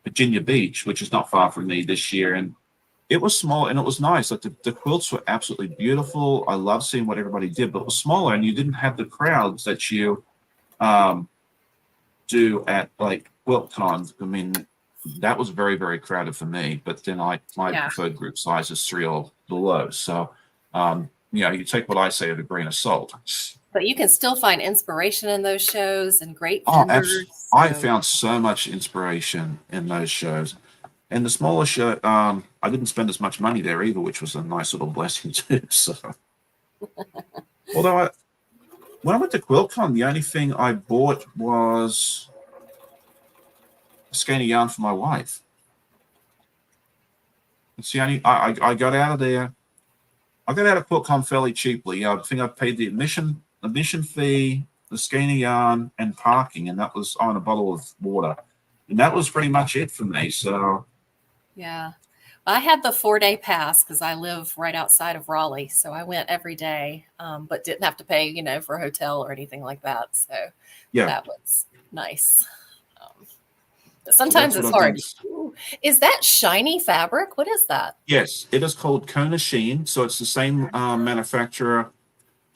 Virginia Beach, which is not far from me this year. And it was small and it was nice. Like the quilts were absolutely beautiful. I love seeing what everybody did, but it was smaller, and you didn't have the crowds that you um, do at like QuiltCon. I mean, that was very crowded for me. But then my yeah. preferred group size is 3 or below. So you take what I say with a grain of salt. But you can still find inspiration in those shows and great Oh, vendors. I So found so much inspiration in those shows. And the smaller show, I didn't spend as much money there either, which was a nice little blessing too. So, although when I went to QuiltCon, the only thing I bought was a skein of yarn for my wife. It's the only I got out of there. I got out of QuiltCon fairly cheaply. I think I paid the admission fee, the skein of yarn, and parking, and that was on a bottle of water, and that was pretty much it for me. So Yeah. I had the 4-day pass because I live right outside of Raleigh. So I went every day, but didn't have to pay, for a hotel or anything like that. So yeah, that was nice. Um, but so sometimes that's what it's I've done. hard. Ooh, is that shiny fabric? What is that? Yes, it is called Kona Sheen, so it's the same manufacturer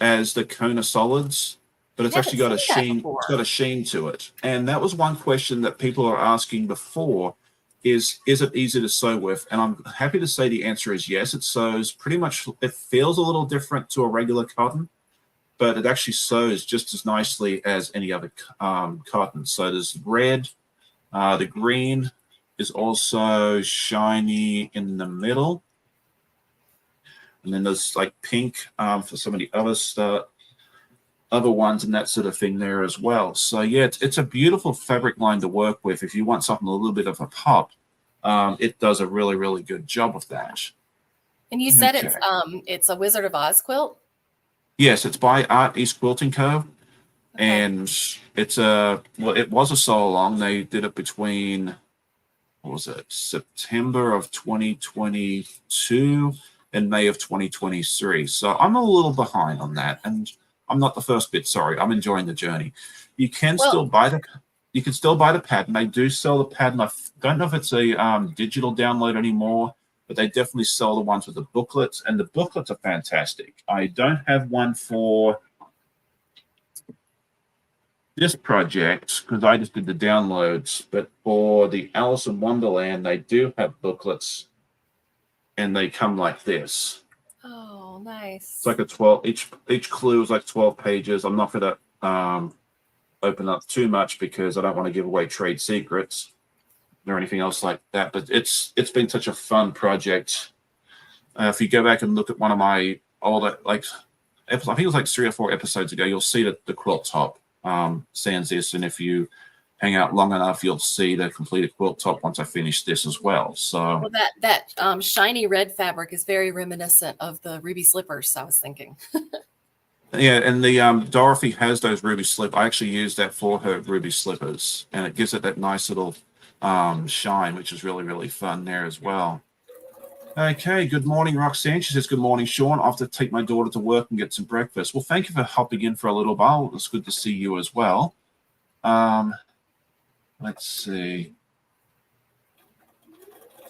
as the Kona solids, but I it's haven't actually got a seen that sheen. It's got before. a sheen to it, and that was one question that people are asking before: is it easy to sew with? And I'm happy to say the answer is yes. It sews pretty much. It feels a little different to a regular cotton, but it actually sews just as nicely as any other cotton. So there's red, the green is also shiny in the middle, and then there's like pink for some of the other stuff, other ones and that sort of thing there as well. So yeah, it's a beautiful fabric line to work with. If you want something a little bit of a pop, it does a really, really good job of that. And you said Okay. it's a Wizard of Oz quilt? Yes, it's by Art East Quilting Co. Okay. And it's a, well, it was a sew along. They did it between, what was it, September of 2022 and May of 2023. So I'm a little behind on that. And I'm not the first bit sorry. I'm enjoying the journey. You can Well, still buy the you can still buy the pattern. They do sell the pattern. I don't know if it's a digital download anymore, but they definitely sell the ones with the booklets, and the booklets are fantastic. I don't have one for this project because I just did the downloads, but for the Alice in Wonderland, they do have booklets, and they come like this. oh, It's nice. like a 12, each clue is like 12 pages. I'm not going to open up too much because I don't want to give away trade secrets or anything else like that. But it's been such a fun project. If you go back and look at one of my older, like, I think it was like 3 or 4 episodes ago, you'll see that the quilt top sans this. And if you hang out long enough, you'll see the completed quilt top once I finish this as well. So Well, that shiny red fabric is very reminiscent of the ruby slippers, I was thinking. yeah, and the Dorothy has those ruby slip. I actually used that for her ruby slippers, and it gives it that nice little shine, which is really, really fun there as well. Okay, good morning, Roxanne. She says, good morning, Sean. I have to take my daughter to work and get some breakfast. Well, thank you for hopping in for a little while. It's good to see you as well. Let's see.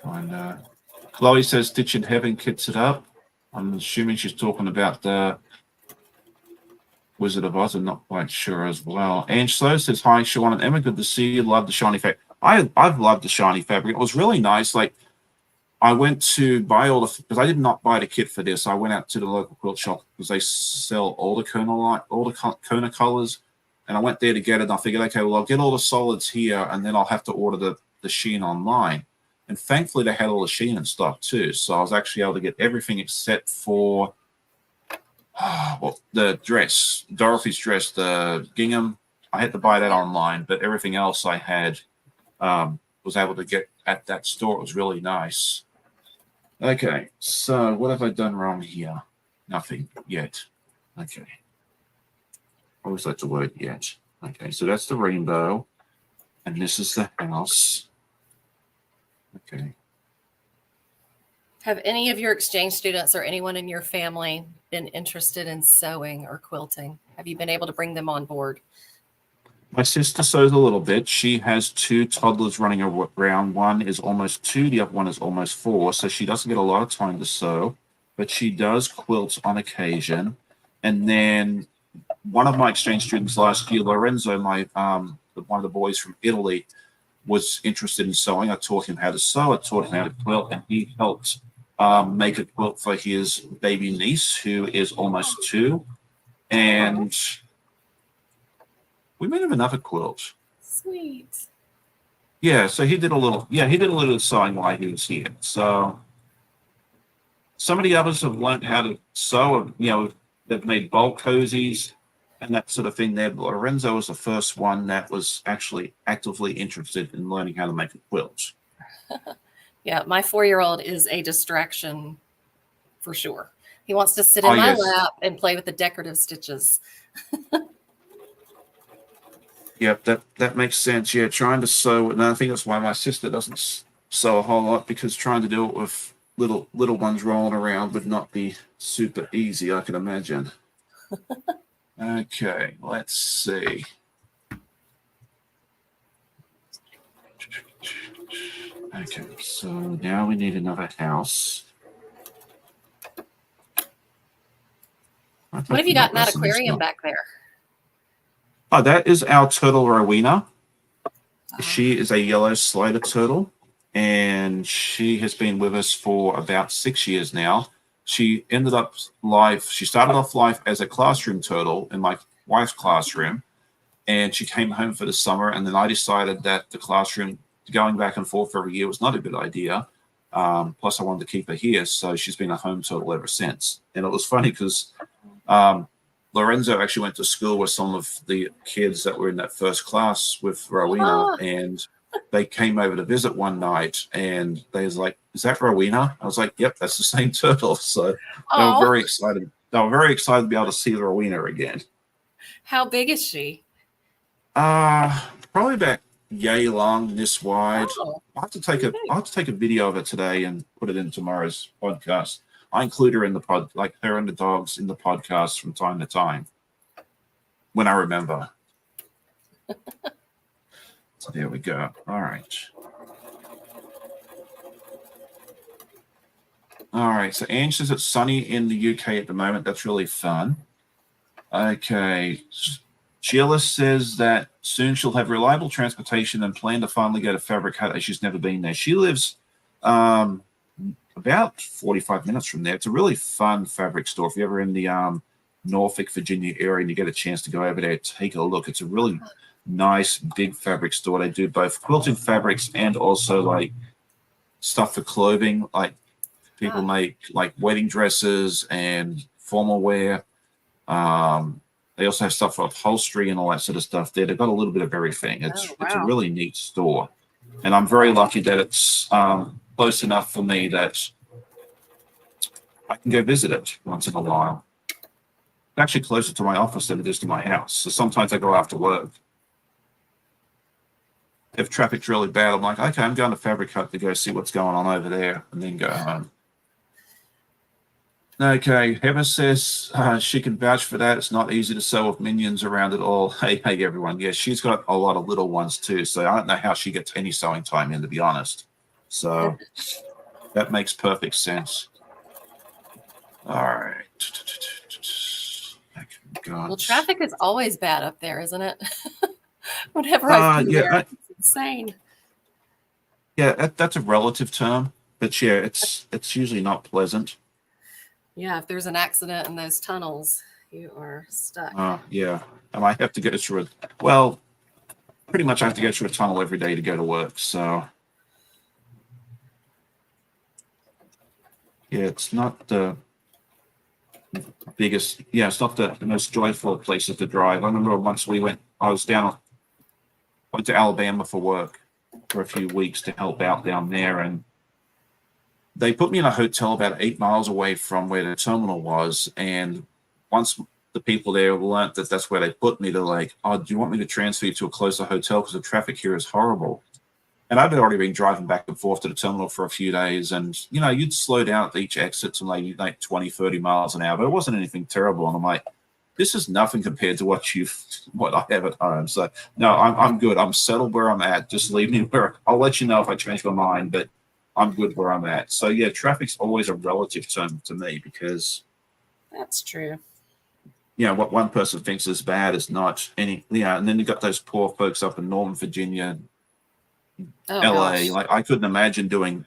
Find Chloe says, Stitch in Heaven kits it up. I'm assuming she's talking about the Wizard of Oz. I'm not quite sure as well. Ange So says, hi, Sean and Emma. Good to see you. Love the shiny fabric. I've loved the shiny fabric. It was really nice. Like, I went to buy all the, because I did not buy the kit for this. I went out to the local quilt shop because they sell all the Kona colors, and I went there to get it. And I figured, okay, well, I'll get all the solids here, and then I'll have to order the sheen online. And thankfully, they had all the sheen in stock too, so I was actually able to get everything except for well, the dress, Dorothy's dress, the gingham. I had to buy that Yeah. online, but everything else I had was able to get at that store. It was really nice. Okay, so what have I done wrong here? Nothing yet. Okay. I always like the word yet. Okay, so that's the rainbow, and this is the house. Okay. Have any of your exchange students or anyone in your family been interested in sewing or quilting? Have you been able to bring them on board? My sister sews a little bit. She has 2 toddlers running around. One is almost 2, the other one is almost 4. So she doesn't get a lot of time to sew, but she does quilt on occasion. And then one of my exchange students last year, Lorenzo, my one of the boys from Italy, was interested in sewing. I taught him how to sew. I taught him how to quilt, and he helped make a quilt for his baby niece, who is almost 2. And we made him another quilt. Sweet. Yeah, so he did a little sewing while he was here. So some of the others have learned how to sew. They've made bulk cozies and that sort of thing there. But Lorenzo was the first one that was actually actively interested in learning how to make a quilt. Yeah, my 4-year-old is a distraction for sure. He wants to sit Oh, in my yes. lap and play with the decorative stitches. Yep, that makes sense. Yeah, trying to sew, and I think that's why my sister doesn't sew a whole lot, because trying to do it with little ones rolling around would not be super easy, I can imagine. Okay, let's see. Okay, so now we need another house. What have you got in that aquarium back there? Oh, that is our turtle Rowena. She is a yellow slider turtle, and she has been with us for about 6 years now. She started off life as a classroom turtle in my wife's classroom, and she came home for the summer, and then I decided that the classroom going back and forth every year was not a good idea. Plus, I wanted to keep her here, so she's been a home turtle ever since. And it was funny because Lorenzo actually went to school with some of the kids that were in that first class with Rowena, and they came over to visit one night, and they was like, "Is that Rowena?" I was like, "Yep, that's the same turtle." So they were very excited. They were very excited to be able to see Rowena again. How big is she? Probably about yay long, this wide. Oh, I'll have to take a video of it today and put it in tomorrow's podcast. I include her in the pod, like her and the dogs in the podcast from time to time when I remember. So there we go. All right. All right. So Ange says it's sunny in the UK at the moment. That's really fun. Okay. Sheila says that soon she'll have reliable transportation and plan to finally go to Fabric Hut as she's never been there. She lives about 45 minutes from there. It's a really fun fabric store. If you're ever in the Norfolk, Virginia area and you get a chance to go over there, take a look. It's a really nice, big fabric store. They do both quilting fabrics and also like stuff for clothing. Like people make like wedding dresses and formal wear. They also have stuff for upholstery and all that sort of stuff there. They've got a little bit of everything. It's a really neat store. And I'm very lucky that it's close enough for me that I can go visit it once in a while. It's actually closer to my office than it is to my house. So sometimes I go after work. If traffic's really bad, I'm like, okay, I'm going to Fabric Hut to go see what's going on over there and then go home. Okay, Heather says she can vouch for that. It's not easy to sew with minions around at all. Hey, everyone. Yeah, she's got a lot of little ones too, so I don't know how she gets any sewing time in, to be honest. So that makes perfect sense. All right. Well, traffic is always bad up there, isn't it? Whenever I see there, it's insane. Yeah, that's a relative term, but yeah, it's usually not pleasant. Yeah, if there's an accident in those tunnels, you are stuck. Yeah, I might have to go through it. Well, pretty much I have to go through a tunnel every day to go to work. So, yeah, it's not the biggest. Yeah, it's not the most joyful places to drive. I remember once went to Alabama for work for a few weeks to help out down there, and they put me in a hotel about 8 miles away from where the terminal was. And once the people there learned that that's where they put me, they're like, "Oh, do you want me to transfer you to a closer hotel? Because the traffic here is horrible." And I'd already been driving back and forth to the terminal for a few days. And, you'd slow down at each exit to maybe like 20, 30 miles an hour. But it wasn't anything terrible. And I'm like, this is nothing compared to what I have at home. So, no, I'm good. I'm settled where I'm at. Just leave me where I'll let you know if I change my mind. But I'm good where I'm at. So yeah, traffic's always a relative term to me because that's true. What one person thinks is bad is not any. And then you got those poor folks up in Northern Virginia, LA. Gosh. Like I couldn't imagine doing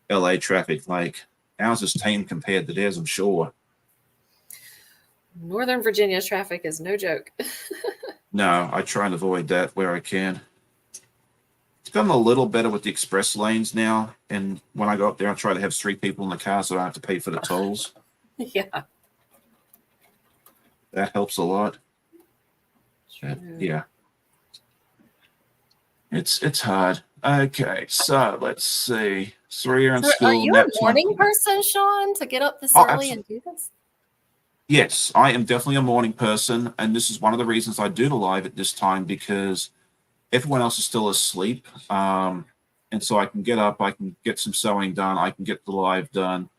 LA traffic. Like ours is tame compared to theirs, I'm sure. Northern Virginia traffic is no joke. No, I try and avoid that where I can. It's gotten a little better with the express lanes now. And when I go up there, I try to have 3 people in the car so I don't have to pay for the tolls. Yeah. That helps a lot. Yeah. It's hard. Okay, so let's see. 3 are in So are school, you a nap time. morning person, Sean, to get up this Oh, early and do this? yes, I am definitely a morning person, and this is one of the reasons I do the live at this time, because everyone else is still asleep. And so I can get up, I can get some sewing done, I can get the live done.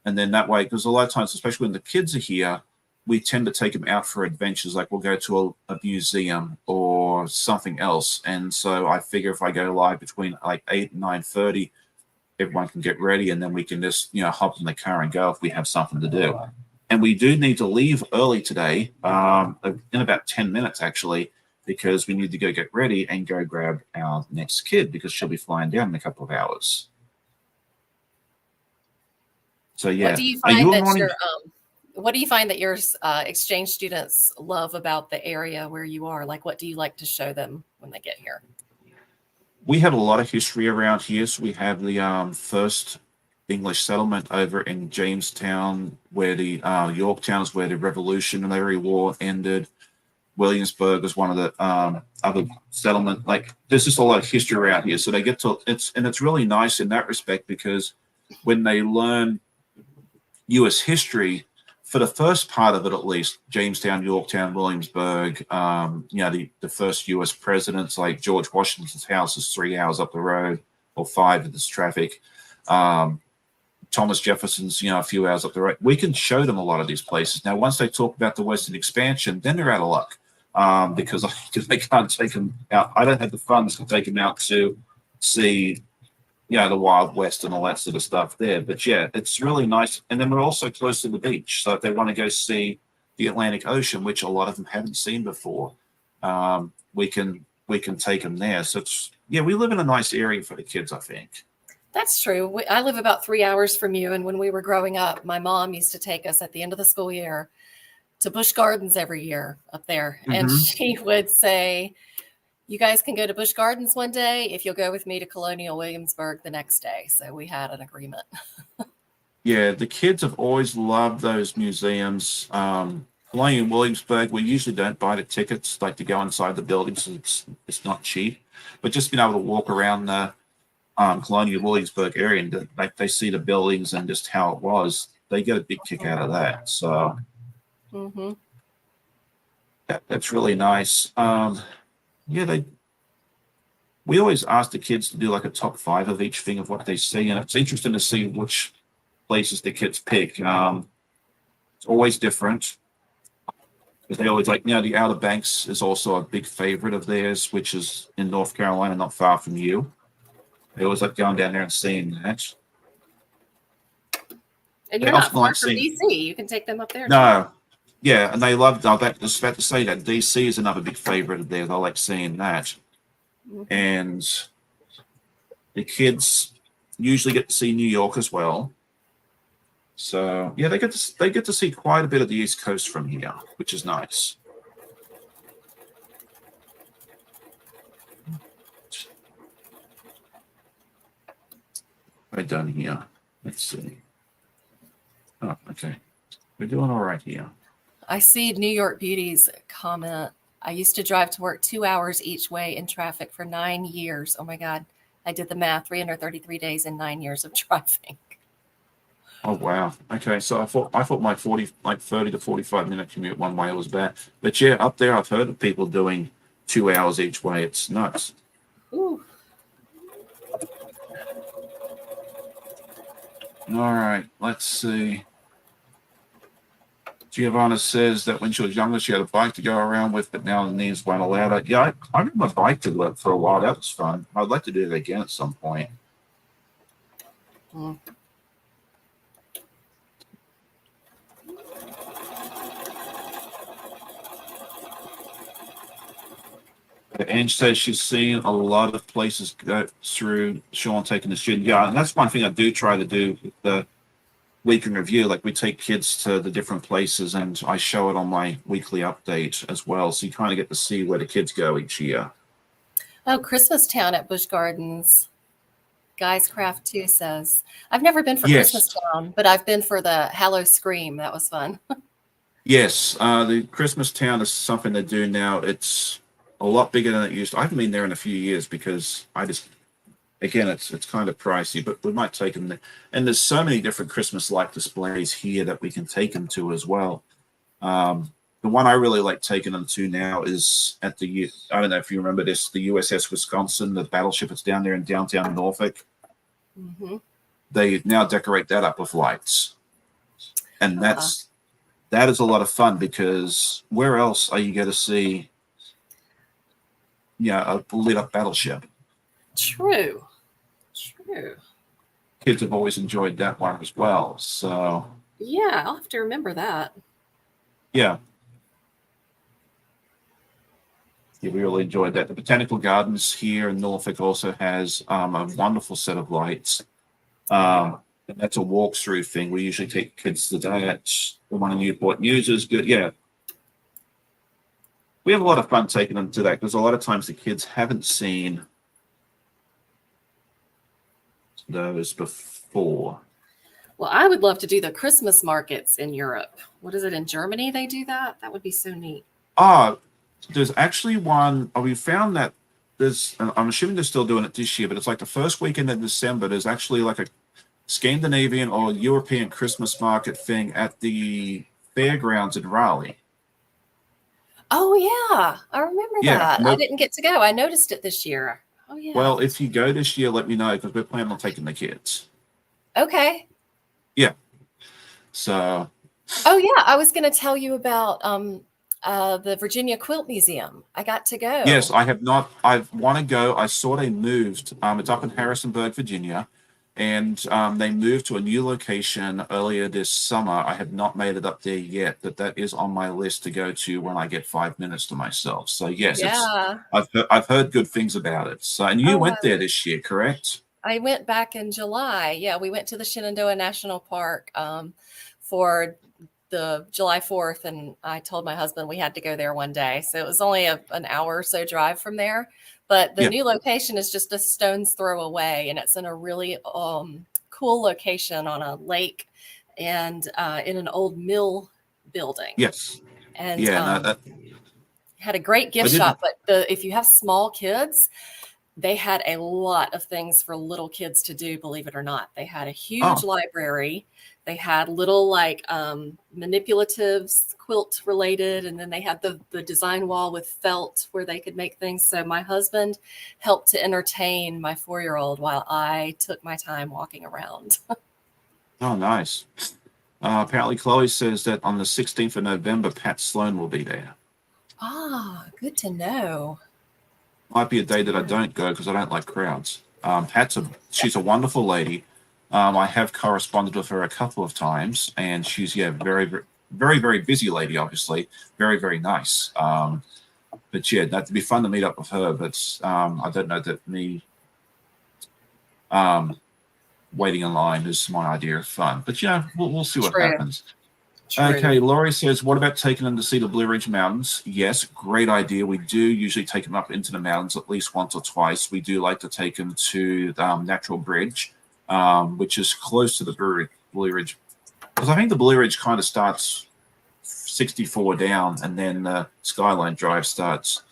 And then that way, because a lot of times, especially when the kids are here, we tend to take them out for adventures. Like we'll go to a museum or something else. And so I figure if I go live between like 8 and 9:30, everyone can get ready, and then we can just, hop in the car and go if we have something to do. And we do need to leave early today, in about 10 minutes actually, because we need to go get ready and go grab our next kid because she'll be flying down in a couple of hours. So What yeah, do you are you find a that morning? your exchange students love about the area where you are? Like, what do you like to show them when they get here? We have a lot of history around here. So we have the first English settlement over in Jamestown, where the Yorktown is where the Revolutionary War ended. Williamsburg is one of the other settlement. Like there's just a lot of history around here, so they get to it's really nice in that respect, because when they learn U.S. history, for the first part of it at least, Jamestown, Yorktown, Williamsburg, the first U.S. presidents, like George Washington's house is 3 hours up the road, or 5 if there's traffic. Thomas Jefferson's, a few hours up the road. We can show them a lot of these places. Now, once they talk about the Western expansion, then they're out of luck, because they can't take them out. I don't have the funds to take them out to see, the Wild West and all that sort of stuff there. But yeah, it's really nice. And then we're also close to the beach. So if they want to go see the Atlantic Ocean, which a lot of them haven't seen before, we can take them there. So we live in a nice area for the kids, I think. That's true. I live about 3 hours from you. And when we were growing up, my mom used to take us at the end of the school year to Busch Gardens every year up there. And Mm-hmm. she would say, you guys can go to Busch Gardens one day if you'll go with me to Colonial Williamsburg the next day. So we had an agreement. Yeah, the kids have always loved those museums. Colonial Williamsburg, we usually don't buy the tickets, like to go inside the buildings. It's not cheap, but just being able to walk around the Colonial Williamsburg area and like they see the buildings and just how it was, they get a big kick out of that. So Mm-hmm. that's really nice. We always ask the kids to do like a top 5 of each thing of what they see, and it's interesting to see which places the kids pick. It's always different, because they always like, the Outer Banks is also a big favorite of theirs, which is in North Carolina, not far from you. They always like going down there and seeing that. And They you're not often far like from seeing. DC. You can take them up there. No, yeah, and they love. I was about to say that DC is another big favorite of theirs. I like seeing that, Mm-hmm. and the kids usually get to see New York as well. So yeah, they get to see quite a bit of the East Coast from here, which is nice. Right done here. Let's see. Oh, okay. We're doing all right here. I see New York Beauty's comment. I used to drive to work 2 hours each way in traffic for 9 years. Oh my God. I did the math, 333 days and 9 years of driving. Oh wow. Okay, so I thought my 30 to 45 minute commute one way was bad. But yeah, up there I've heard of people doing 2 hours each way. It's nuts. Ooh. All right, let's see. Giovanna says that when she was younger, she had a bike to go around with, but now the knees won't allow that. Yeah, I remember my bike to work for a while. That was fun. I'd like to do that again at some point. Mm. Ange says she's seen a lot of places go through Sean taking the student. Yeah, and that's one thing I do try to do with the week in review. Like we take kids to the different places and I show it on my weekly update as well. So you kind of get to see where the kids go each year. Oh, Christmas Town at Busch Gardens. Guys Craft 2 says, I've never been for Yes. Christmas Town, but I've been for the Hallow Scream. That was fun. Yes, the Christmas Town is something they do now. It's a lot bigger than it used to. I haven't been there in a few years because again, it's kind of pricey, but we might take them there. And there's so many different Christmas light displays here that we can take them to as well. The one I really like taking them to now is at I don't know if you remember this, the USS Wisconsin, the battleship that's down there in downtown Norfolk. Mm-hmm. They now decorate that up with lights. And that is a lot of fun, because where else are you going to see a lit up battleship? True. Kids have always enjoyed that one as well. So yeah, I'll have to remember that. Yeah, we really enjoyed that. The Botanical Gardens here in Norfolk also has a wonderful set of lights. And that's a walkthrough thing. We usually take kids to that. The one in Newport News is good. Yeah. We have a lot of fun taking them to that, because a lot of times the kids haven't seen those before. Well, I would love to do the Christmas markets in Europe. What is it, in Germany they do that? That would be so neat. There's actually one. We found that I'm assuming they're still doing it this year, but it's like the first weekend in December. There's actually like a Scandinavian or European Christmas market thing at the fairgrounds in Raleigh. Oh, yeah. I remember that. I didn't get to go. I noticed it this year. Oh, yeah. Well, if you go this year, let me know, because we're planning on taking the kids. Okay. Yeah. So. Oh, yeah. I was going to tell you about the Virginia Quilt Museum. I got to go. Yes, I have not. I want to go. I saw they moved. It's up in Harrisonburg, Virginia, and they moved to a new location earlier this summer. I have not made it up there yet, but that is on my list to go to when I get 5 minutes to myself. So yes, yeah. I've heard good things about it. So, and you went there this year, correct? I went back in July. Yeah, we went to the Shenandoah National Park for the July 4th, and I told my husband we had to go there one day. So it was only an hour or so drive from there. But the new location is just a stone's throw away, and it's in a really cool location on a lake and in an old mill building. Yes. And had a great gift shop. But if you have small kids, they had a lot of things for little kids to do, believe it or not. They had a huge library. They had little manipulatives, quilt related, and then they had the design wall with felt where they could make things. So my husband helped to entertain my 4-year-old while I took my time walking around. Oh, nice. Apparently Chloe says that on the 16th of November, Pat Sloan will be there. Ah, good to know. Might be a day that I don't go, because I don't like crowds. She's a wonderful lady. I have corresponded with her a couple of times, and she's very, very, very, very busy lady. Obviously, very, very nice. But yeah, that'd be fun to meet up with her. But I don't know that me waiting in line is my idea of fun. But yeah, we'll see what happens. True. Okay, Laurie says, what about taking them to see the Blue Ridge Mountains? Yes, great idea. We do usually take them up into the mountains at least once or twice. We do like to take them to Natural Bridge, which is close to the Blue Ridge. Because I think the Blue Ridge kind of starts 64 down, and then Skyline Drive starts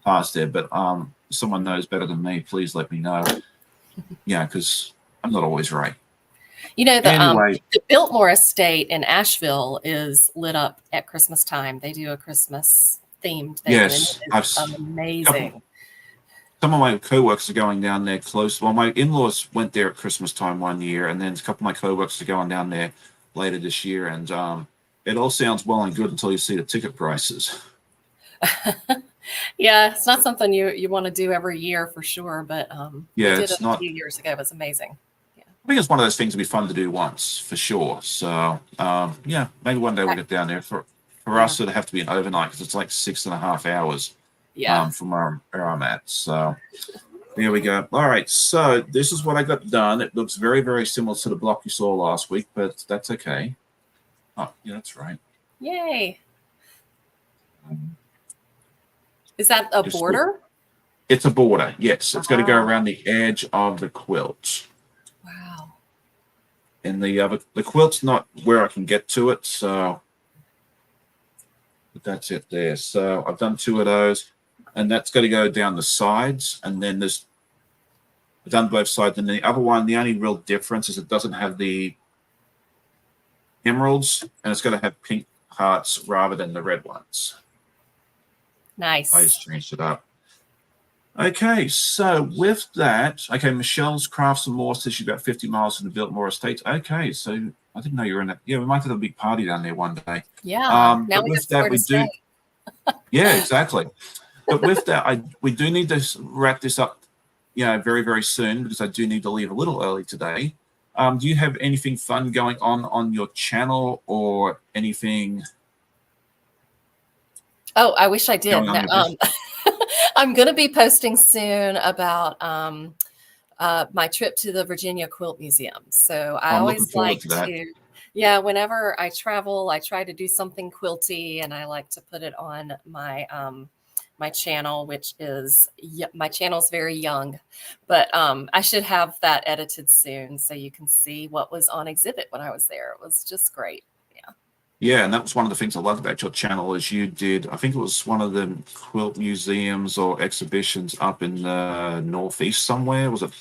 past there. But if someone knows better than me, please let me know. Yeah, because I'm not always right. You know, the Biltmore Estate in Asheville is lit up at Christmas time. They do a Christmas themed thing. Yes, amazing. Some of my co-workers are going down there close. Well, my in-laws went there at Christmas time one year, and then a couple of my co-workers are going down there later this year. And it all sounds well and good until you see the ticket prices. Yeah, it's not something you want to do every year for sure. But we did it a few years ago. It was amazing. I think it's one of those things that'd be fun to do once for sure. So yeah, maybe one day we'll get down there. For us, it'd have to be an overnight, because it's like 6.5 hours from where I'm at. So there we go. All right, so this is what I got done. It looks very, very similar to the block you saw last week, but that's okay. Oh, yeah, that's right. Yay. Is that a border? It's a border, yes. It's going to go around the edge of the quilt. Wow. And the quilt's not where I can get to it, so but that's it there. So I've done 2 of those, and that's going to go down the sides, and then there's I've done both sides. And the other one, the only real difference is it doesn't have the emeralds, and it's going to have pink hearts rather than the red ones. Nice. I just changed it up. Okay, so with that, okay, Michelle's Crafts and More says she's about 50 miles from the Biltmore Estates. Okay, so I didn't know you were in that. Yeah, we might have a big party down there one day. Yeah. Now but we with have somewhere that, we to do. stay. Yeah, exactly. But with that, we do need to wrap this up, very, very soon, because I do need to leave a little early today. Do you have anything fun going on your channel or anything? Oh, I wish I did. Going on your I'm going to be posting soon about my trip to the Virginia Quilt Museum. So I I'm looking always forward like to that. yeah, whenever I travel, I try to do something quilty, and I like to put it on my my channel, which is my channel's very young, but I should have that edited soon so you can see what was on exhibit when I was there. It was just great. Yeah, and that was one of the things I loved about your channel is you did, I think it was one of the quilt museums or exhibitions up in the Northeast somewhere. Was it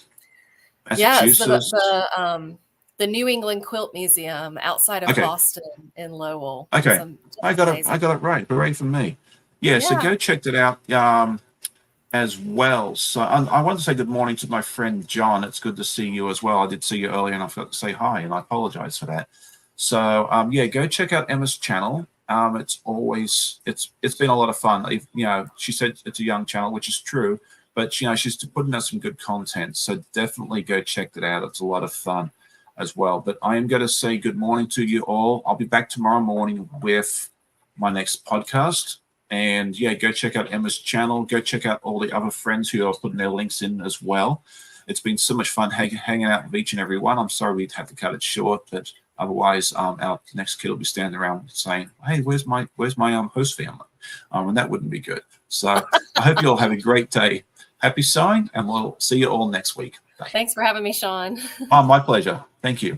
Massachusetts? Yeah, the New England Quilt Museum outside of Okay. Boston in Lowell. Okay. I got amazing. it right. Hooray for me. Yeah, so go check that out as well. So I want to say good morning to my friend John. It's good to see you as well. I did see you earlier and I forgot to say hi, and I apologize for that. So yeah, go check out Emma's channel. It's been a lot of fun. She said it's a young channel, which is true, but she's putting out some good content. So definitely go check that out. It's a lot of fun as well. But I am going to say good morning to you all. I'll be back tomorrow morning with my next podcast. And yeah, go check out Emma's channel. Go check out all the other friends who are putting their links in as well. It's been so much fun hanging out with each and every one. I'm sorry we'd have to cut it short, but otherwise, our next kid will be standing around saying, "Hey, where's my host family?" And that wouldn't be good. So I hope you all have a great day. Happy sewing, and we'll see you all next week. Bye. Thanks for having me, Sean. Oh, my pleasure. Thank you.